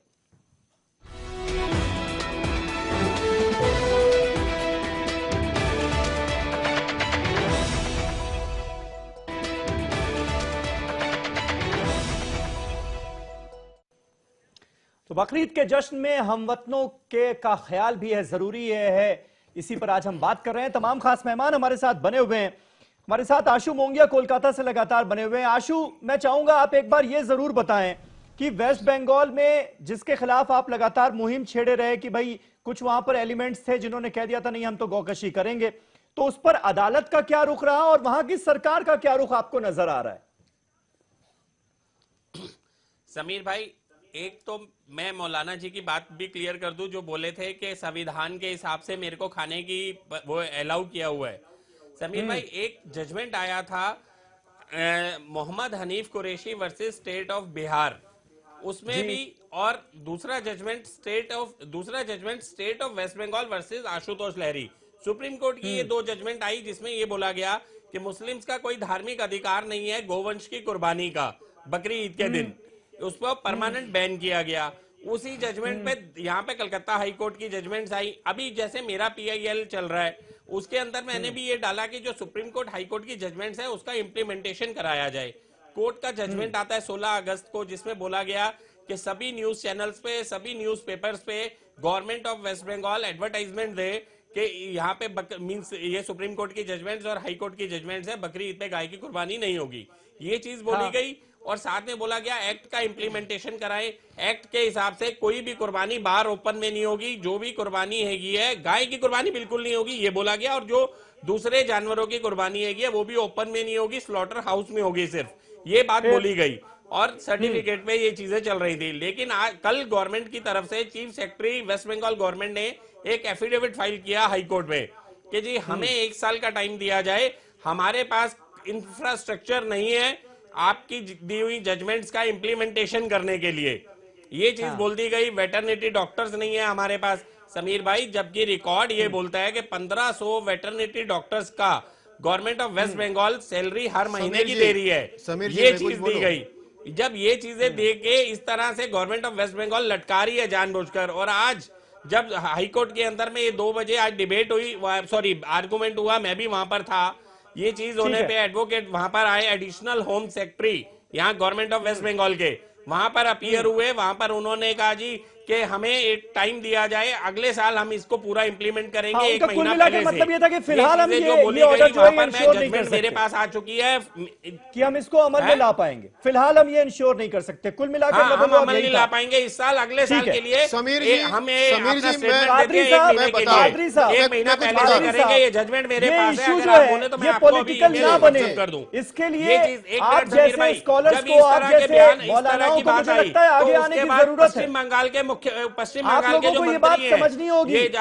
तो बकरीद के जश्न में हमवतनों के का ख्याल भी है, जरूरी है, इसी पर आज हम बात कर रहे हैं। तमाम खास मेहमान हमारे साथ बने हुए हैं। हमारे साथ आशु मोंगिया कोलकाता से लगातार बने हुए हैं। आशु, मैं चाहूंगा आप एक बार ये जरूर बताएं कि वेस्ट बंगाल में जिसके खिलाफ आप लगातार मुहिम छेड़े रहे कि भाई कुछ वहां पर एलिमेंट्स थे जिन्होंने कह दिया था नहीं हम तो गौकशी करेंगे, तो उस पर अदालत का क्या रुख रहा और वहां की सरकार का क्या रुख आपको नजर आ रहा है? समीर भाई, एक तो मैं मौलाना जी की बात भी क्लियर कर दूं जो बोले थे कि संविधान के हिसाब से मेरे को खाने की वो अलाउ किया हुआ है। समीर भाई, एक जजमेंट आया था Mohammed Hanif Qureshi versus state of Bihar, उसमें भी, और दूसरा judgment state of West Bengal versus Ashutosh Lahiri. Supreme court की ये दो जजमेंट आई जिसमें ये बोला गया कि मुस्लिम्स का कोई धार्मिक अधिकार नहीं है गोवंश की कुर्बानी का बकरी ईद के दिन, उस पर परमानेंट बैन किया गया। उसी जजमेंट पे यहाँ पे कलकत्ता हाई कोर्ट की जजमेंट्स आई। अभी जैसे मेरा PIL चल रहा है उसके अंदर मैंने भी ये डाला कि जो सुप्रीम कोर्ट हाई कोर्ट की जजमेंट्स है उसका इम्प्लीमेंटेशन कराया जाए। कोर्ट का जजमेंट आता है 16 अगस्त को जिसमें बोला गया कि सभी न्यूज चैनल्स पे, सभी न्यूज पेपर्स पे government of West Bengal advertisement दे कि यहाँ पे मींस ये सुप्रीम कोर्ट की जजमेंट्स और हाई कोर्ट की जजमेंट्स है, बकरी ईद पे गाय की कुर्बानी नहीं होगी, ये चीज बोली गई। और साथ में बोला गया एक्ट का इम्प्लीमेंटेशन कराएं, एक्ट के हिसाब से कोई भी कुर्बानी बाहर ओपन में नहीं होगी, जो भी कुर्बानी हैगी है गाय की कुर्बानी बिल्कुल नहीं होगी, ये बोला गया। और जो दूसरे जानवरों की कुर्बानी हैगी है वो भी ओपन में नहीं होगी, स्लॉटर हाउस में होगी सिर्फ, ये बात बोली गई। और सर्टिफिकेट पे ये चीजें चल रही थी। लेकिन आज कल गवर्नमेंट की तरफ से chief secretary West Bengal government ने एक एफिडेविट फाइल किया हाई कोर्ट में कि जी हमें 1 साल का टाइम दिया जाए, हमारे पास इंफ्रास्ट्रक्चर नहीं है आपकी दी हुई जजमेंट्स का इम्प्लीमेंटेशन करने के लिए, ये चीज बोल दी गई। वेटरनिटी डॉक्टर्स नहीं है हमारे पास समीर भाई, जबकि रिकॉर्ड ये बोलता है कि 1500 वेटरनिटी डॉक्टर्स का government of West Bengal salary हर महीने की दे रही है, ये चीज दी गई। जब ये चीजें दे के इस तरह से गवर्नमेंट ऑफ वेस्ट बंगाल लटका रही है जानबूझकर, और आज जब हाईकोर्ट के अंदर में ये 2 बजे आज डिबेट हुई, सॉरी आर्गुमेंट हुआ, मैं भी वहां पर था, ये चीज होने पे एडवोकेट वहां पर आए, एडिशनल होम सेक्रेटरी यहाँ गवर्नमेंट ऑफ वेस्ट बंगाल के वहां पर अपीयर हुए। वहां पर उन्होंने कहा जी कि हमें एक टाइम दिया जाए, अगले साल हम इसको पूरा इंप्लीमेंट करेंगे। हाँ, 1 महीना पहले से मतलब ये था कि फिलहाल हम जो बोली गई वहां पर मैं जजमेंट मेरे पास आ चुकी है कि हम इसको अमल में ला पाएंगे। फिलहाल हम ये इंश्योर नहीं कर सकते, कुल मिलाकर हम अमल नहीं ला पाएंगे इस साल, अगले साल के लिए समीर जी, हमें समीर जी, एक महीना पहले करेंगे। ये जजमेंट मेरे पास है, अगर आप बोले तो मैं आपको पॉलिटिकल ना बने कर दूं। इसके लिए आप जैसे स्कॉलर्स को, आप जैसे मौलानाओं को मुझे लगता है आगे आने की जरूरत है। पश्चिम बंगाल के आप लोगों को ये बात समझनी होगी कि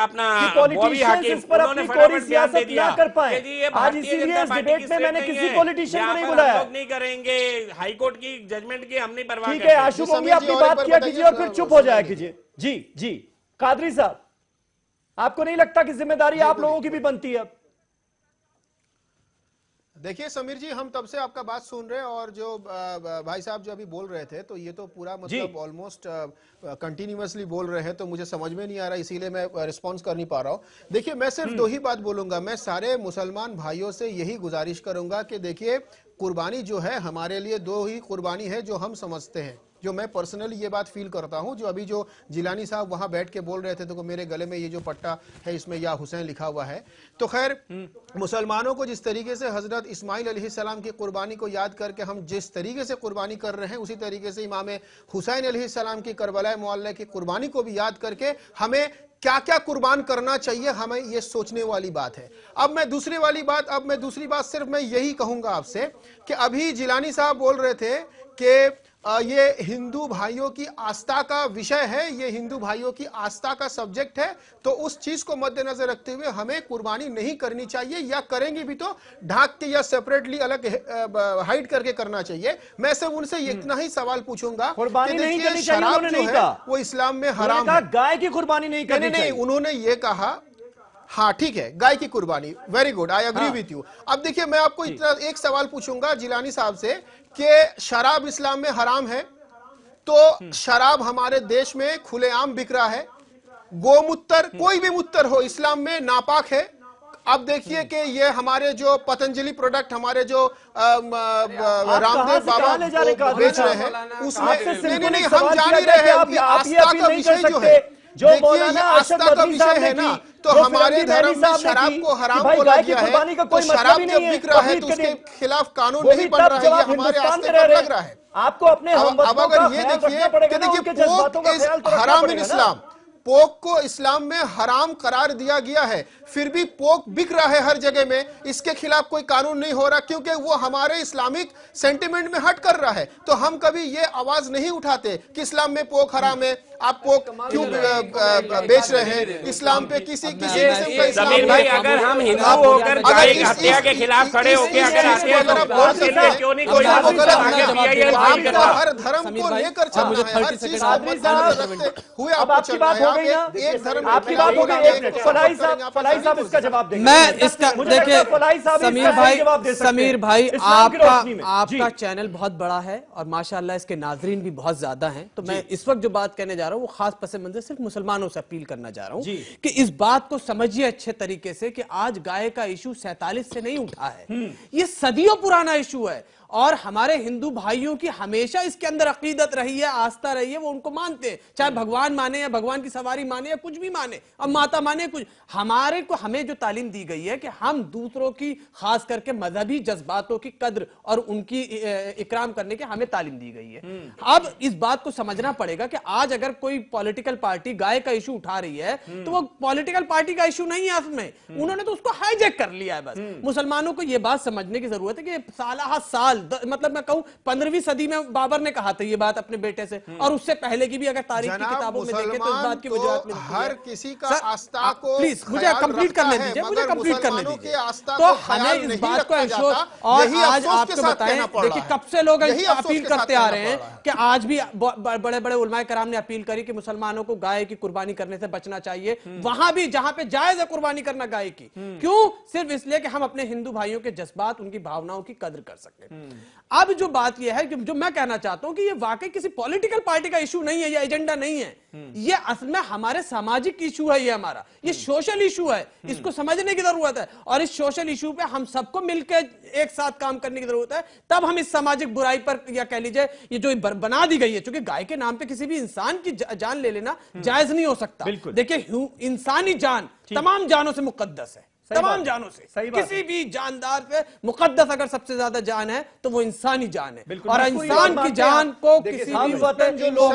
पॉलिटिशियंस इस पर अपनी कोरी सियासत ना कर पाए। आज इसीलिए इस डिबेट में मैंने किसी पॉलिटिशियन को नहीं बुलाया। नहीं करेंगे हाई कोर्ट की जजमेंट की हम नहीं परवाह। ठीक है आशु मोंगिया, अपनी बात किया कीजिए और फिर चुप हो जाया कीजिए। जी जी कादरी साहब, आपको नहीं लगता कि जिम्मेदारी आप लोगों की भी बनती है? देखिए समीर जी, हम तब से आपका बात सुन रहे हैं और जो भाई साहब जो अभी बोल रहे थे तो ये तो पूरा मतलब ऑलमोस्ट कंटिन्यूअसली बोल रहे हैं, तो मुझे समझ में नहीं आ रहा, इसीलिए मैं रिस्पॉन्स कर नहीं पा रहा हूँ। देखिए मैं सिर्फ 2 ही बात बोलूंगा, मैं सारे मुसलमान भाइयों से यही गुजारिश करूंगा कि देखिए कुर्बानी जो है हमारे लिए 2 ही कुर्बानी है जो हम समझते हैं, जो मैं पर्सनली ये बात फील करता हूं, जो अभी जो जिलानी साहब वहां बैठ के बोल रहे थे, तो मेरे गले में ये जो पट्टा है इसमें या हुसैन लिखा हुआ है। तो खैर मुसलमानों को जिस तरीके से हजरत इस्माइल अलैहिस्सलाम की कुर्बानी को याद करके हम जिस तरीके से कुर्बानी कर रहे हैं, उसी तरीके से इमाम हुसैन अलैहिस्सलाम की करबला मुअल्ला की कुर्बानी को भी याद करके हमें क्या क्या कुर्बान करना चाहिए, हमें ये सोचने वाली बात है। अब मैं दूसरी बात सिर्फ मैं यही कहूंगा आपसे कि अभी जिलानी साहब बोल रहे थे कि ये हिंदू भाइयों की आस्था का विषय है, ये हिंदू भाइयों की आस्था का सब्जेक्ट है, तो उस चीज को मद्देनजर रखते हुए हमें कुर्बानी नहीं करनी चाहिए, या करेंगे भी तो ढाक के या सेपरेटली अलग हाइड करके करना चाहिए। मैं सिर्फ उनसे इतना ही सवाल पूछूंगा, कुर्बानी नहीं करनी चाहिए उन्होंने नहीं कहा, वो इस्लाम में हराम है। गाय की कुर्बानी नहीं करनी चाहिए, उन्होंने ये कहा, हाँ ठीक है, गाय की कुर्बानी, very good, I agree with you. अब देखिए मैं आपको इतना एक सवाल पूछूंगा जिलानी साहब से कि शराब इस्लाम में हराम है, तो शराब हमारे देश में खुलेआम बिक रहा है, गोमूत्र कोई भी मूत्र हो इस्लाम में नापाक है। अब देखिए कि ये हमारे जो पतंजलि प्रोडक्ट, हमारे जो रामदेव बाबा बेच रहे हैं, उसमें नहीं हम जान ही रहे हैं आस्था का विषय जो है, देखिए ये आस्था का विषय है ना, तो हमारे धर्म में शराब को हराम बोला गया है, तो शराब जब बिक रहा है तो उसके खिलाफ कानून नहीं बन रहा है, ये हमारे आस्थे पर लग रहा है। आपको अपने अब अगर ये देखिए पोक इज हराम इन इस्लाम, पोक को इस्लाम में हराम करार दिया गया है, फिर भी पोक बिक रहा है हर जगह में, इसके खिलाफ कोई कानून नहीं हो रहा क्योंकि वो हमारे इस्लामिक सेंटिमेंट में हट कर रहा है। तो हम कभी ये आवाज नहीं उठाते कि इस्लाम में पोक हराम है, आप पोक क्यों बेच रहे हैं, इस्लाम पे किसी किस्म का इस्लाम समीर भाई, अगर हम हिंदू होकर गाय की हत्या के खिलाफ खड़े होकर अगर आते हैं तो बोल सकते हैं, क्यों नहीं कोई हर धर्म को लेकर चलना है, हर चीज हुए आपको चलना है, एक धर्म आपकी बात हो गई। फलाई साहब इसका जवाब देंगे। मैं इसका देखिए समीर भाई आपका चैनल बहुत बड़ा है और माशाल्लाह इसके नाजरीन भी बहुत ज्यादा हैं, तो मैं इस वक्त जो बात कहने जा रहा हूं वो खास पस मंजर सिर्फ मुसलमानों से अपील करना जा रहा हूं कि इस बात को समझिए अच्छे तरीके से कि आज गाय का इशू 47 से नहीं उठा है, ये सदियों पुराना इशू है और हमारे हिंदू भाइयों की हमेशा इसके अंदर अकीदत रही है, आस्था रही है, वो उनको मानते हैं, चाहे भगवान माने या भगवान की सवारी माने या कुछ भी माने और माता माने कुछ। हमें जो तालीम दी गई है कि हम दूसरों की खास करके मजहबी जज्बातों की कद्र और उनकी इकराम करने की हमें तालीम दी गई है। अब इस बात को समझना पड़ेगा कि आज अगर कोई पॉलिटिकल पार्टी गाय का इशू उठा रही है तो वो पॉलिटिकल पार्टी का इशू नहीं है, उसमें उन्होंने तो उसको हाईजैक कर लिया है। बस मुसलमानों को यह बात समझने की जरूरत है कि साल मतलब मैं कहूं 15वीं सदी में बाबर ने कहा था ये बात अपने बेटे से, और उससे पहले की भी अगर तारीख की किताबों में देखें तो इस बात की वजूहत मिलती है। हर किसी का आस्था को प्लीज मुझे कंप्लीट करने दीजिए, मुझे कंप्लीट करने दीजिए। तो हमें इस बात को इंश्योर, और आज आपको बताएं, देखिए कब से लोग अपील करते आ रहे हैं कि आज भी बड़े बड़े उलमाए कराम ने अपील करी कि मुसलमानों को गाय की कुर्बानी करने से बचना चाहिए, वहां भी जहां पे जायज है कुर्बानी करना गाय की। क्यों? सिर्फ इसलिए कि हम अपने हिंदू भाइयों के जज्बात, उनकी भावनाओं की कद्र कर सकें। अब जो बात यह है कि जो मैं कहना चाहता हूं कि ये वाकई किसी पॉलिटिकल पार्टी का इशू नहीं है या एजेंडा नहीं है, ये असल में हमारे सामाजिक इशू है, ये हमारा ये सोशल इशू है, इसको समझने की जरूरत है और इस सोशल इशू पे हम सबको मिलकर एक साथ काम करने की जरूरत है, तब हम इस सामाजिक बुराई पर या कह लीजिए ये जो बना दी गई है, क्योंकि गाय के नाम पे किसी भी इंसान की जान ले लेना जायज नहीं हो सकता। देखिए इंसानी जान तमाम जानों से मुकद्दस है, तमाम जानों से, किसी भी जानदार पे मुकद्दस अगर सबसे ज्यादा जान है तो वो इंसानी जान है, और इंसान की जान को किसी भी वतन जो लोग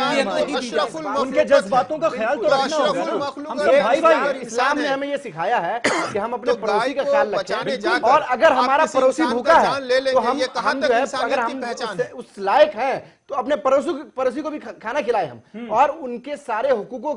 उनके जज्बातों का ख्याल तो रखना होगा। भाई भाई इस्लाम ने हमें ये सिखाया है कि हम अपने पड़ोसी का ख्याल रखें, और अगर हमारा पड़ोसी भूखा है तो हम अगर हम उस लायक है तो अपने पड़ोसी को भी खाना खिलाए हम, और उनके सारे हुकूकों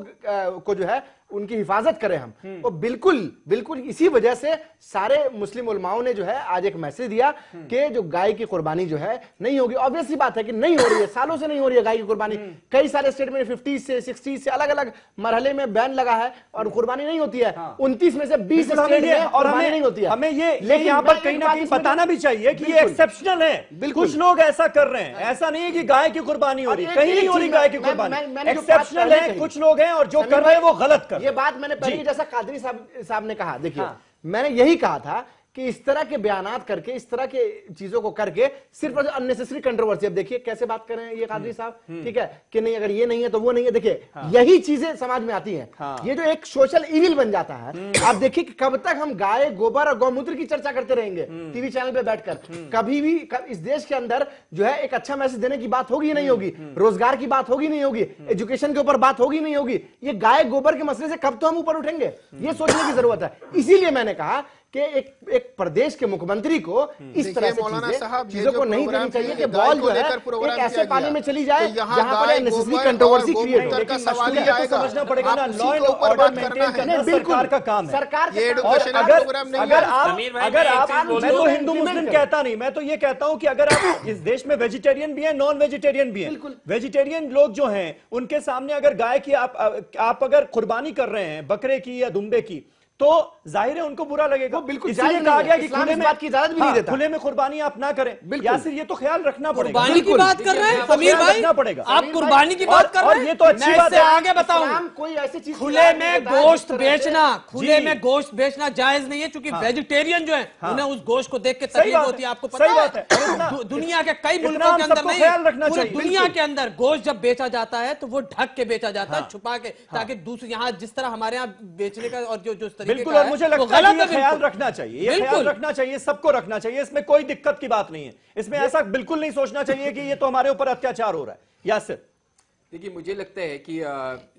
को जो है उनकी हिफाजत करें हम। तो बिल्कुल इसी वजह से सारे मुस्लिम उलमाओं ने जो है आज एक मैसेज दिया कि जो गाय की कुर्बानी जो है नहीं होगी। ऑब्वियस सी बात है कि नहीं हो रही है, सालों से नहीं हो रही है गाय की कुर्बानी। कई सारे स्टेट में 50 से 60 से अलग अलग मरहले में बैन लगा है और कुर्बानी नहीं होती है। 29 में से 20 स्टेट में और हमें नहीं होती है। हमें ये लेकिन यहाँ पर कहीं ना कहीं बताना भी चाहिए कि ये एक्सेप्शनल है, कुछ लोग ऐसा कर रहे हैं, ऐसा नहीं है कि गाय की कुर्बानी हो रही है, कहीं नहीं हो रही गाय की कुर्बानी, एक्सेप्शनल है, कुछ लोग हैं और जो कर रहे हैं वो गलत कर। ये बात मैंने पहले जैसा कादरी साहब ने कहा, देखिए मैंने यही कहा था कि इस तरह के बयानात करके, इस तरह के चीजों को करके सिर्फ अननेसेसरी कंट्रोवर्सी। अब देखिए कैसे बात कर रहे हैं ये कादरी साहब, ठीक है, कि नहीं अगर ये नहीं है तो वो नहीं है। देखिए यही चीजें समाज में आती हैं, ये जो एक सोशल इविल बन जाता है। आप देखिए कि कब तक हम गाय, गोबर और गौमूत्र की चर्चा करते रहेंगे टीवी चैनल पे बैठकर। कभी भी इस देश के अंदर जो है एक अच्छा मैसेज देने की बात होगी नहीं होगी, रोजगार की बात होगी नहीं होगी, एजुकेशन के ऊपर बात होगी नहीं होगी। ये गाय गोबर के मसले से कब तो हम ऊपर उठेंगे, ये सोचने की जरूरत है। इसीलिए मैंने कहा कि एक प्रदेश के मुख्यमंत्री को इस तरह से चीजों को नहीं देनी चाहिए कि बॉल जो है एक ऐसे पानी में चली जाए जहां पर अननेसेसरी कंट्रोवर्सी क्रिएट हो। लेकिन समझना पड़ेगा ना, लॉ एंड ऑर्डर मेंटेन करना सरकार का काम है। सरकार अगर आप मैं तो हिंदू मुस्लिम कहता नहीं, मैं तो ये कहता हूं कि अगर आप इस देश में वेजिटेरियन भी हैं, नॉन वेजिटेरियन भी हैं, वेजिटेरियन लोग जो हैं उनके सामने अगर गाय की आप अगर कुर्बानी कर रहे हैं, बकरे की या दुम्बे की, तो जाहिर है उनको बुरा लगेगा। बिल्कुल इसीलिए कहा गया कि खुले में बात की इजाजत भी नहीं देता, खुले में कुर्बानी आप ना करें। यासिर ये तो ख्याल रखना पड़ेगा। कुर्बानी की बात कर रहे हैं समीर भाई, आप कुर्बानी की बात कर रहे हैं। ये तो अच्छी बात है। आगे बताऊं, कोई ऐसी चीज खुले में गोश्त बेचना, खुले में गोश्त बेचना जायज नहीं है, क्योंकि वेजिटेरियन जो है उन्हें उस गोश्त को देख के तकलीफ होती है। आपको पता है दुनिया के कई मुल्कों के अंदर नहीं, पूरी दुनिया के अंदर गोश्त जब बेचा जाता है तो वो ढक के बेचा जाता है, छुपा के, ताकि दूसरे यहाँ जिस तरह हमारे यहाँ बेचने का और जो तरीके का है, मुझे लगता है ये ख्याल रखना चाहिए, ये ख्याल रखना चाहिए, सबको रखना चाहिए। इसमें कोई दिक्कत की बात नहीं है। इसमें ऐसा बिल्कुल नहीं सोचना चाहिए कि ये तो हमारे ऊपर अत्याचार हो रहा है। यासिर देखिए, मुझे लगता है कि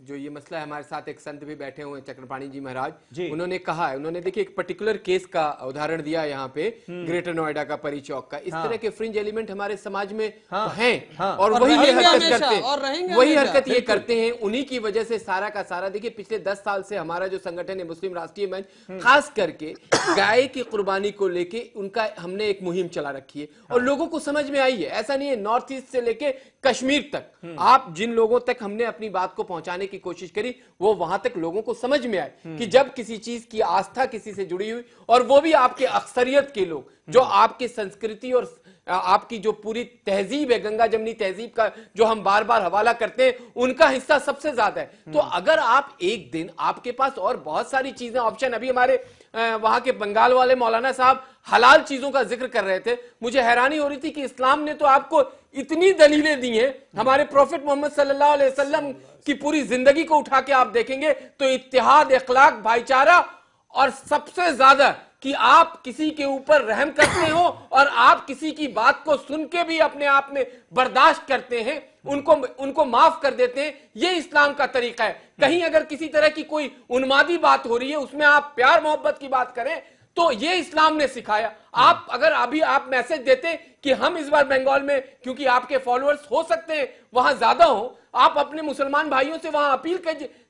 जो ये मसला है, हमारे साथ एक संत भी बैठे हुए हैं, चक्रपाणी जी महाराज, उन्होंने कहा है, उन्होंने देखिए एक पर्टिकुलर केस का उदाहरण दिया यहाँ पे, ग्रेटर नोएडा का, परी चौक का। इस तरह के फ्रिंज एलिमेंट हमारे समाज में हैं और वही ये हरकत करते हैं, वही हरकत ये करते हैं। उन्हीं की वजह से सारा का सारा, देखिए पिछले 10 साल से हमारा जो संगठन है मुस्लिम राष्ट्रीय मंच, खास करके गाय की कुर्बानी को लेके उनका हमने एक मुहिम चला रखी है और लोगों को समझ में आई है। ऐसा नहीं है, नॉर्थ ईस्ट से लेके कश्मीर तक, आप जिन लोगों तक हमने अपनी बात को पहुंचाने की कोशिश करी, वो वहां तक लोगों को समझ में आए कि जब किसी चीज की आस्था किसी से जुड़ी हुई, और वो भी आपके अक्सरियत के लोग जो आपकी संस्कृति और आपकी जो पूरी तहजीब है, गंगा जमनी तहजीब का जो हम बार बार हवाला करते हैं, उनका हिस्सा सबसे ज्यादा है। तो अगर आप एक दिन, आपके पास और बहुत सारी चीजें ऑप्शन, अभी हमारे वहां के बंगाल वाले मौलाना साहब हलाल चीजों का जिक्र कर रहे थे, मुझे हैरानी हो रही थी कि इस्लाम ने तो आपको इतनी दलीलें दी हैं। हमारे प्रॉफिट मोहम्मद सल्लल्लाहु अलैहि वसल्लम की पूरी जिंदगी को उठा के आप देखेंगे तो इत्तेहाद, इखलाक, भाईचारा, और सबसे ज्यादा कि आप किसी के ऊपर रहम करते हो और आप किसी की बात को सुन के भी अपने आप में बर्दाश्त करते हैं, उनको माफ कर देते हैं। ये इस्लाम का तरीका है। कहीं अगर किसी तरह की कोई उन्मादी बात हो रही है, उसमें आप प्यार मोहब्बत की बात करें, तो ये इस्लाम ने सिखाया। आप अगर अभी आप मैसेज देते कि हम इस बार बंगाल में, क्योंकि आपके फॉलोअर्स हो सकते हैं वहां ज्यादा हो, आप अपने मुसलमान भाइयों से वहां अपील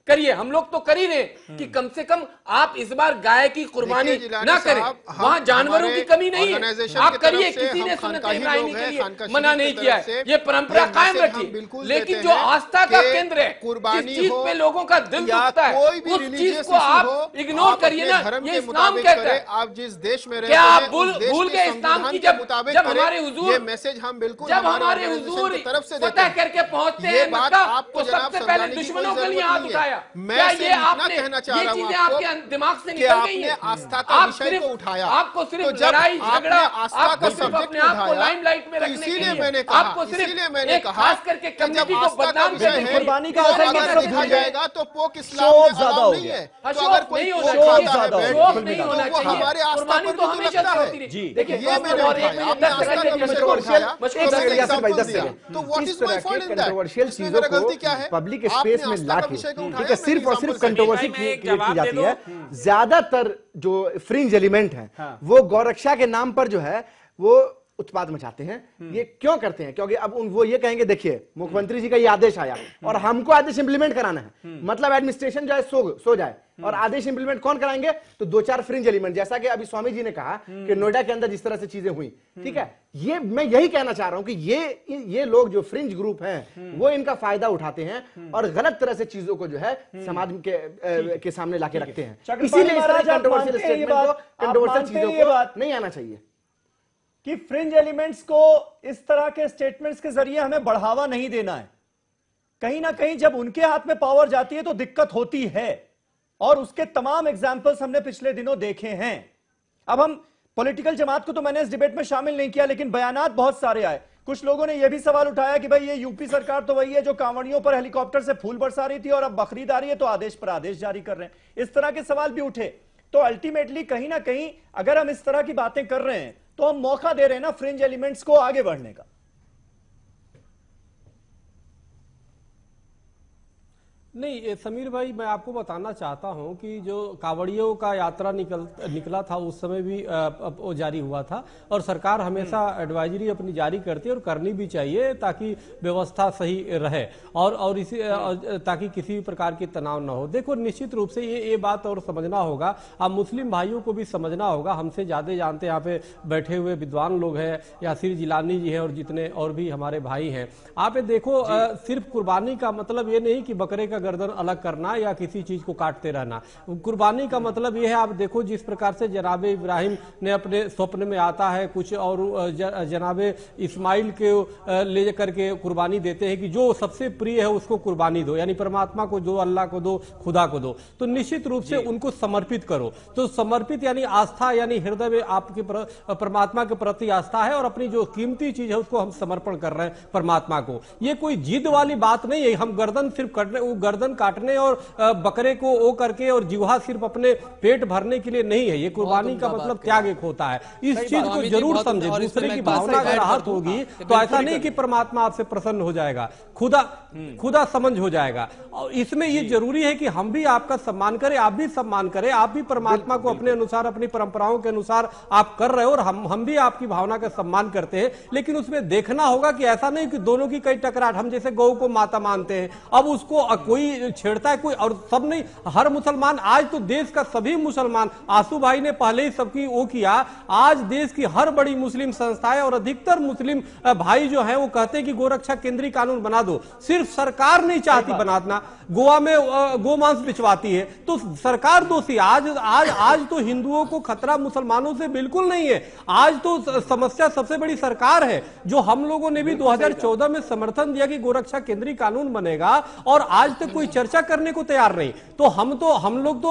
करिए, हम लोग तो कर ही रहे कि कम से कम आप इस बार गाय की कुर्बानी ना करें। वहां जानवरों की कमी नहीं है, आप करिए। किसी ने सुन्नत इब्राहिमी के लिए मना नहीं किया है, ये परंपरा कायम रखिए। लेकिन जो आस्था का केंद्र है, जिस चीज पे लोगों का दिल दुखता है, उस चीज को आप इग्नोर करिए ना। ये इस्लाम कहता है। आप जिस देश में क्या आप भूल गए इस्लाम की? जब हमारे हुजूर, मैसेज हम बिल्कुल जब हमारे हुजूर तरफ से फतह करके पहुंचते हैं मक्का, तो सबसे पहले दुश्मनों के लिए हाथ उठाया। क्या ये आपने ये चीजें आपके दिमाग से निकल गई हैं? आस्था का विषय को उठाया, आपको सिर्फ लड़ाई झगड़ा, आपको सिर्फ अपने आप को लाइमलाइट में रखने के लिए, आपको सिर्फ एक खास करके कम्युनिटी को बदनाम करने के कुर्बानी का असल मकसद देखा जाएगा तो पोक इस्लाम में अलाउ नहीं है। तो अगर कोई नहीं पोक होना खाता है चाहिए, नहीं होना तो वो हमारे चाहिए। आस्था कुर्बानी पर तो भी हमेशा लगता से है। होती रही। देखिए, ये मैंने तो what is my fault in that? Controversial चीजों को पब्लिक स्पेस में लाके, ठीक है, सिर्फ और सिर्फ कंट्रोवर्सी क्रिएट की जाती है। ज्यादातर जो फ्रिंज एलिमेंट है वो गौरक्षा के नाम पर जो है वो उत्पाद मचाते हैं। ये क्यों करते हैं? क्योंकि अब वो ये कहेंगे, देखिए मुख्यमंत्री जी का ये आदेश आया और हमको आदेश इंप्लीमेंट कराना है, मतलब एडमिनिस्ट्रेशन जो है सो जाए, और आदेश इंप्लीमेंट कौन कराएंगे? तो 2-4 फ्रिंज एलिमेंट, जैसा कि अभी स्वामी जी ने कहा कि नोएडा के अंदर जिस तरह से चीजें हुई, ठीक है, ये मैं यही कहना चाह रहा हूं कि ये लोग जो फ्रिंज ग्रुप हैं वो इनका फायदा उठाते हैं और गलत तरह से चीजों को जो है समाज के सामने लाके रखते हैं। इसीलिए इस तरह कंट्रोवर्शियल स्टेटमेंट को, कंट्रोवर्शियल चीजों को नहीं आना चाहिए कि फ्रिंज एलिमेंट्स को इस तरह के स्टेटमेंट्स के जरिए हमें बढ़ावा नहीं देना है। कहीं ना कहीं जब उनके हाथ में पावर जाती है तो दिक्कत होती है, और उसके तमाम एग्जाम्पल्स हमने पिछले दिनों देखे हैं। अब हम पॉलिटिकल जमात को तो मैंने इस डिबेट में शामिल नहीं किया, लेकिन बयानात बहुत सारे आए। कुछ लोगों ने यह भी सवाल उठाया कि भाई ये यूपी सरकार तो वही है जो कांवड़ियों पर हेलीकॉप्टर से फूल बरसा रही थी और अब बकरीद आ रही है तो आदेश पर आदेश जारी कर रहे हैं। इस तरह के सवाल भी उठे। तो अल्टीमेटली कहीं ना कहीं अगर हम इस तरह की बातें कर रहे हैं तो हम मौका दे रहे हैं ना फ्रिंज एलिमेंट्स को आगे बढ़ने का। नहीं समीर भाई, मैं आपको बताना चाहता हूं कि जो कांवड़ियों का यात्रा निकला था उस समय भी वो जारी हुआ था और सरकार हमेशा एडवाइजरी अपनी जारी करती है और करनी भी चाहिए ताकि व्यवस्था सही रहे और इसी ताकि किसी भी प्रकार की तनाव न हो। देखो निश्चित रूप से ये बात और समझना होगा, अब मुस्लिम भाइयों को भी समझना होगा, हमसे ज्यादा जानते यहाँ पे बैठे हुए विद्वान लोग हैं, यासिर जिलानी जी हैं और जितने और भी हमारे भाई हैं। आप ये देखो सिर्फ कुर्बानी का मतलब ये नहीं कि बकरे का गर्दन अलग करना या किसी चीज को काटते रहना। कुर्बानी का मतलब यह है, आप देखो जिस प्रकार से जनाब इब्राहिम ने अपने स्वप्न में आता है कुछ और जनाब इस्माइल के ले करके कुर्बानी देते हैं कि जो सबसे प्रिय है उसको कुर्बानी दो, यानी परमात्मा को दो, अल्लाह को दो, खुदा को दो। तो निश्चित रूप से उनको समर्पित करो। तो समर्पित यानी आस्था, यानी हृदय में आपके परमात्मा के प्रति आस्था है और अपनी जो कीमती चीज है उसको हम समर्पण कर रहे हैं परमात्मा को। ये कोई जिद वाली बात नहीं है। हम गर्दन सिर्फ गर्दन काटने और बकरे को ओ करके और जिह्वा सिर्फ अपने पेट भरने के लिए नहीं है। ये कुर्बानी का मतलब त्याग एक होता है। इस चीज को जरूर समझे। दूसरे की भावना अगर आहत होगी तो ऐसा नहीं कि परमात्मा आपसे प्रसन्न हो जाएगा, खुदा समझ हो जाएगा। और इसमें ये जरूरी है कि हम भी आपका सम्मान करें, आप भी सम्मान करें। आप भी परमात्मा को अपने अनुसार, अपनी परंपराओं के अनुसार आप कर रहे हो और हम भी आपकी भावना का सम्मान करते हैं। लेकिन उसमें देखना होगा कि ऐसा नहीं कि दोनों की कई टकराट, हम जैसे गौ को माता मानते हैं, अब उसको कोई छेड़ता है कोई और सब नहीं, हर मुसलमान। आज तो देश का सभी मुसलमान, आंसू भाई ने पहले ही सबकी वो किया, आज देश की हर बड़ी मुस्लिम संस्थाएं और अधिकतर मुस्लिम भाई जो है वो कहते हैं कि गोरक्षा केंद्रीय कानून बना दो। सिर्फ सरकार नहीं चाहती बनाना, गोवा में गोमांस बिचवाती है तो सरकार दोषी। आज तो हिंदुओं को खतरा मुसलमानों से बिल्कुल नहीं है। आज तो समस्या सबसे बड़ी सरकार है। जो हम लोगों ने भी 2014 में समर्थन दिया कि गोरक्षा केंद्रीय कानून बनेगा और आज तक कोई चर्चा करने को तैयार नहीं। तो हम लोग तो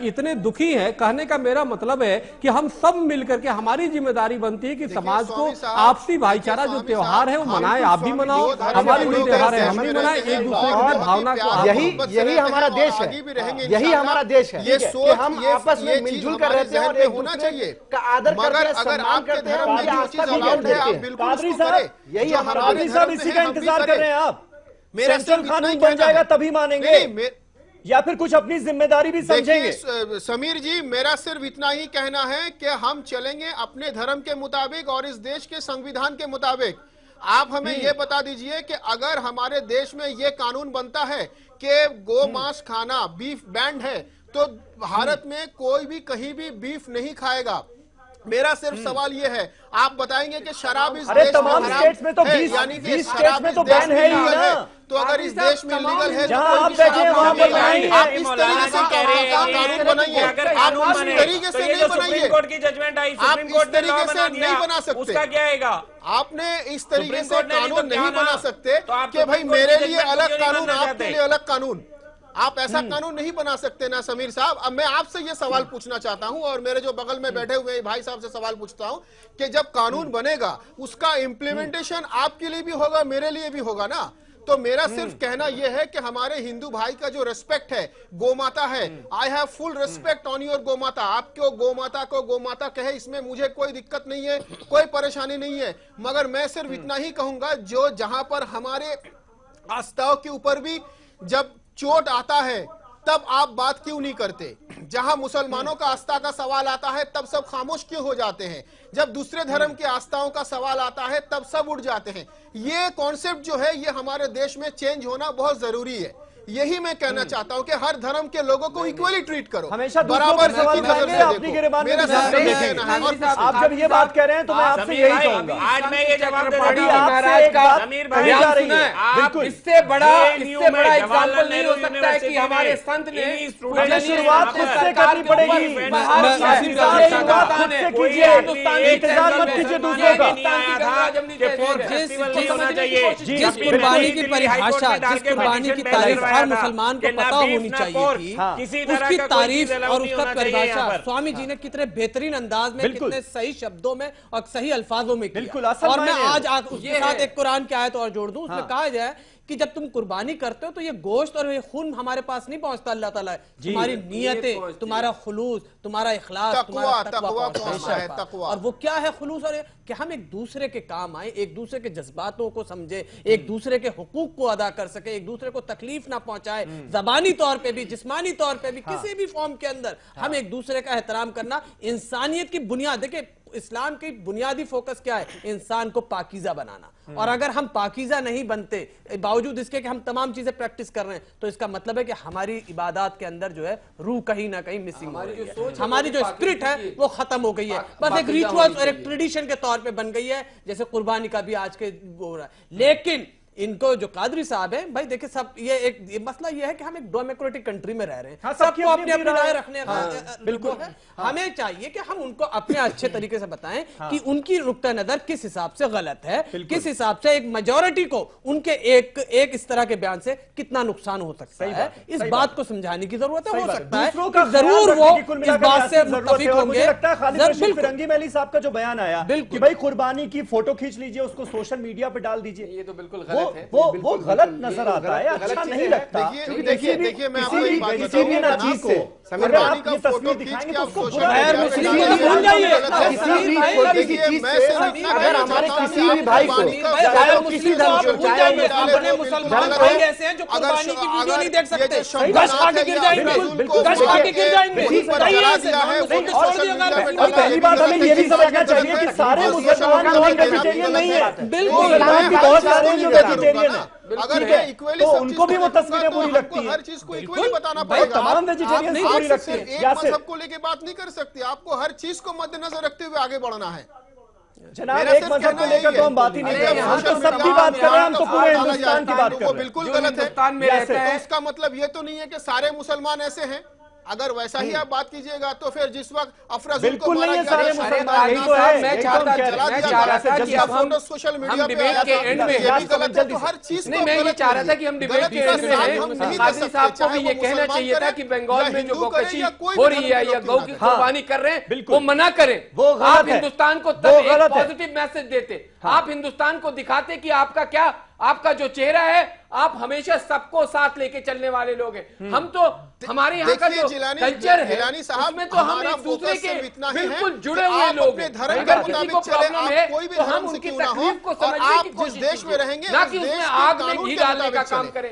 इतने दुखी हैं। कहने का मेरा मतलब है कि हम सब मिलकर के, हमारी जिम्मेदारी बनती है कि समाज को आपसी भाईचारा जो त्योहार है वो मनाए। आप भी मनाओ, हमारे भी त्योहार है हम भी मनाए, एक दूसरे की भावना को। यही हमारा देश है, यही हमारा देश है। ये सोच हम आपस में मिलजुल कर रहते हैं और एक होना चाहिए का आदर करते हैं, अगर आपके धर्म में जो चीज अलाउड है आप बिल्कुल उसको करें। यही हमारा इसी का इंतजार कर रहे हैं आप। सेंट्रल कानून बन जाएगा तभी मानेंगे या फिर कुछ अपनी जिम्मेदारी भी समझेंगे? समीर जी, मेरा सिर्फ इतना ही कहना है कि हम चलेंगे अपने धर्म के मुताबिक और इस देश के संविधान के मुताबिक। आप हमें यह बता दीजिए कि अगर हमारे देश में यह कानून बनता है कि गो मांस खाना, बीफ बैंड है, तो भारत में कोई भी कहीं भी बीफ नहीं खाएगा। मेरा सिर्फ सवाल ये है, आप बताएंगे कि शराब इस देश तमाम स्टेट्स में तो 20 यानी कि स्टेट्स में तो बैन है ही ना। तो अगर इस देश में लीगल है जहां आप बैठे वहां पर नहीं है। आप इस तरीके से कानून बनाइए, आप इस तरीके से नहीं बनाइए। सुप्रीम कोर्ट की जजमेंट आई, आप सुप्रीम कोर्ट इस तरीके से नहीं बना सकते। उसका क्या आएगा? आपने इस तरीके से कानून नहीं बना सकते कि भाई मेरे लिए अलग कानून, आपके लिए अलग कानून। आप ऐसा कानून नहीं बना सकते ना समीर साहब। अब मैं आपसे ये सवाल पूछना चाहता हूं और मेरे जो बगल में बैठे हुए भाई साहब से सवाल पूछता हूं कि जब कानून बनेगा उसका इम्प्लीमेंटेशन आपके लिए भी होगा, मेरे लिए भी होगा ना। तो मेरा सिर्फ कहना यह है कि हमारे हिंदू भाई का जो रिस्पेक्ट है, गोमाता है, I have full respect on your गोमाता। आपको गोमाता कहे इसमें मुझे कोई दिक्कत नहीं है, कोई परेशानी नहीं है। मगर मैं सिर्फ इतना ही कहूंगा, जो जहां पर हमारे आस्थाओं के ऊपर भी जब चोट आता है तब आप बात क्यों नहीं करते? जहां मुसलमानों का आस्था का सवाल आता है तब सब खामोश क्यों हो जाते हैं? जब दूसरे धर्म की आस्थाओं का सवाल आता है तब सब उठ जाते हैं। ये कॉन्सेप्ट जो है ये हमारे देश में चेंज होना बहुत जरूरी है। यही मैं कहना चाहता हूं कि हर धर्म के लोगों को इक्वली ट्रीट करो, हमेशा बराबर सवाल करेंगे, अपनी गिरबान में आप जब ये बात कह रहे हैं तो मैं आपसे यही कहूंगा। आज मैं ये जवाब दे अभी रहा हूं आपसे एक बात समीर कही जा रही है। बिल्कुल, इससे बड़ा एग्जाम्पल नहीं हो सकता है कि हमारे संत ने शुरुआत खुद से करनी पड़ेगी। इंतजार मत कीजिए दूसरों का। जिस कुर्बानी की परिभाषा, जिस कुर्बानी की तारीफ आया था मुसलमान को कि ना पता बीफ, होनी ना चाहिए पोर्क, थी किसी तरह उसकी का कोई तारीफ चीज़ और नहीं उसका होना चाहिए यहाँ परिभाषा पर। स्वामी जी ने कितने बेहतरीन अंदाज में, कितने सही शब्दों में और सही अल्फाजों में किया। बिल्कुल, असल और मैं मायने आज उसके साथ एक कुरान की आयत और जोड़ दूं, उसमें कहा जाए कि जब तुम कुर्बानी करते हो तो ये गोश्त और ये खून हमारे पास नहीं पहुंचता, अल्लाह ताला तुम्हारी नियतें, तुम्हारा खुलूस, तुम्हारा इखलास, तुम्हारा तकवा पहुंचता है। और वो क्या है खुलूस? और कि हम एक दूसरे के काम आए, एक दूसरे के जज्बातों को समझे, एक दूसरे के हुकूक को अदा कर सके, एक दूसरे को तकलीफ ना पहुंचाए, जबानी तौर पे भी, जिस्मानी तौर पे भी, किसी भी फॉर्म के अंदर हम एक दूसरे का एहतराम करना इंसानियत की बुनियाद। देखिए इस्लाम की बुनियादी फोकस क्या है? इंसान को पाकीज़ा बनाना। और अगर हम पाकीज़ा नहीं बनते बावजूद इसके कि हम तमाम चीजें प्रैक्टिस कर रहे हैं, तो इसका मतलब है कि हमारी इबादत के अंदर जो है रूह कहीं ना कहीं मिसिंग हो रही है, हमारी जो स्पिरिट है वो खत्म हो गई है, बस एक रिचुअल और एक ट्रेडिशन के तौर पे बन गई है, जैसे कुर्बानी का भी आज के हो रहा है। लेकिन इनको जो कादरी साहब हैं भाई, देखिए सब ये मसला ये है कि हम एक डेमोक्रेटिक कंट्री में रह रहे हैं, सबको अपनी अपनी राय रखने बिल्कुल है। हमें चाहिए कि हम उनको अपने अच्छे तरीके से बताएं कि उनकी नुक्ता नजर किस हिसाब से गलत है, किस हिसाब से एक मेजॉरिटी को उनके एक इस तरह के बयान से कितना नुकसान हो सकता है, इस बात को समझाने की जरूरत है। हो सकता है जरूर वो इस बात से मुत्तफिक होंगे। फिरंगी मैली साहब का जो बयान आया कि भाई कुर्बानी की फोटो खींच लीजिए, उसको सोशल मीडिया पे डाल दीजिए, ये तो बिल्कुल गलत है। वो गलत नजर आता है, अच्छा नहीं लगता। देखिए मैं आपको एक बात किसी भी ना चीज को अगर आप ये तस्वीर दिखाएंगे तो उसको बुरा भूल जाइए। अगर हमारे किसी भी भाई को, चाहे वो किसी धर्म को, चाहे अपने मुसलमान भाई ऐसे हैं जो कुर्बानी की वीडियो नहीं देख सकते, गश खा के गिर जाएंगे, गश खा के गिर जाएंगे। और पहली बात हमें ये भी समझना चाहिए कि सारे मुसलमान नॉन वेजिटेरियन नहीं है, बिल्कुल बहुत सारे जो वेजिटेरियन है, अगर इक्वली तो उनको भी वो तस्वीरें बुरी लगती है। हर चीज को इक्वली बताना पड़ेगा। तमाम वेजिटेरियन नहीं बुरी लगती है, एक मजहब को लेके बात नहीं कर सकते, आपको हर चीज को मद्देनजर रखते हुए आगे बढ़ना है। जनाब एक मजहब को लेकर तो हम बात ही नहीं कर रहे हैं, हम तो सबकी बात कर रहे हैं, हम तो पूरे हिंदुस्तान की बात कर रहे हैं। बिल्कुल गलत है। तो इसका मतलब ये तो नहीं है कि सारे मुसलमान ऐसे हैं। अगर वैसा ही आप बात कीजिएगा तो फिर जिस वक्त अफराजुल को बिल्कुल नहीं है, सारे मुसलमान यही तो है। मैं चाह रहा था कि अब हम सोशल मीडिया पे डिबेट के एंड में हर चीज नहीं, मैं ये चाह रहा था कि हम डिबेट के एंड में हैं, कादरी साहब को भी ये कहना चाहिए था कि बंगाल में जो गौकशी हो रही है या गौ की कुर्बानी कर रहे हैं वो मना करें। आप हिंदुस्तान को तब एक पॉजिटिव मैसेज देते, आप हिंदुस्तान को दिखाते कि आपका क्या, आपका जो चेहरा है, आप हमेशा सबको साथ लेके चलने वाले लोग हैं। हम तो हमारे यहाँ का जो कल्चर है उसमें तो हम एक दूसरे के बिल्कुल जुड़े हुए लोग हैं। अगर किसी को प्रॉब्लम है तो हम उनकी तकलीफ को समझने की कोशिश देश में रहेंगे, ना कि उसमें आग में घी डालने का काम करें।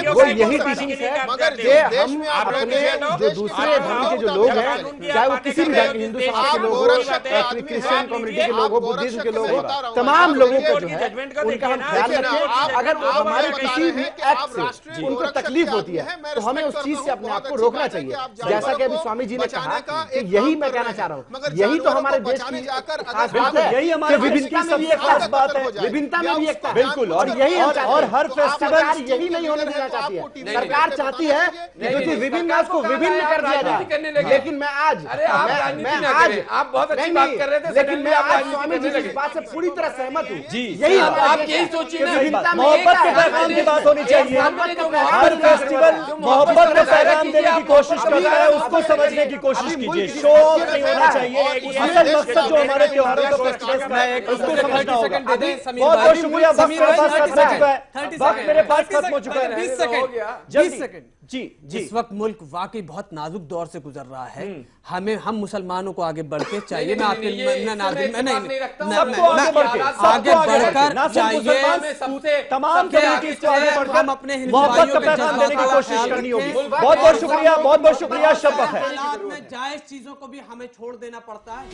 वो यही टीचिंग है, मगर हम अपने जो दूसरे धर्म के जो लोग हैं, चाहे वो किसी भी हिंदू समाज के लोग हो, क्रिश्चियन कम्युनिटी के लोग हो, बुद्धिज्म के लोग हो, तमाम लोगों को जो है उनका हम ख्याल रखें। अगर हमारे किसी भी एक्ट से उनको तकलीफ होती है तो हमें उस चीज से अपने आप को रोकना चाहिए। जैसा कि अभी स्वामी जी ने कहा कि यही मैं कहना चाह रहा हूँ, यही तो हमारे देश की खास बात है, यही हमारे विभिन्नता में भी एक खास बात है, विभिन्नता में भी एकता, बिल्कुल। और यही और हर फेस्टिवल यही नहीं होने देना चाहती है। सरकार चाहती है कि विभिन्न उसको विभिन्न कर दिया जाए, लेकिन मैं आज आप बहुत अच्छी बात कर रहे थे, लेकिन मैं आज स्वामी जी की बात से पूरी तरह सहमत हूँ। यही आप यही सोचिए ना, मोहब्बत के पैगाम की बात होनी चाहिए। हर फेस्टिवल मोहब्बत का पैगाम देने की कोशिश करता है, उसको समझने की कोशिश कीजिए। शो ऑफ नहीं होना चाहिए, असल मकसद जो हमारे त्योहारों का फेस्टिवल का है उसको समझना होगा। बहुत बहुत शुक्रिया, वक्त मेरे पास खत्म हो चुका है, वक्त मेरे पास खत्म हो चुका है। 20 सेकंड जी जी। इस वक्त मुल्क वाकई बहुत नाजुक दौर से गुजर रहा है, हम मुसलमानों को आगे बढ़ के चाहिए। मैं आपके आगे बढ़कर चाहिए तमाम कम्युनिटीज को आगे बढ़कर हम अपने मोहब्बत का पैगाम देने की कोशिश करनी होगी। बहुत बहुत शुक्रिया, बहुत बहुत शुक्रिया। शब बखैर। में जायज चीजों को भी हमें छोड़ देना पड़ता है।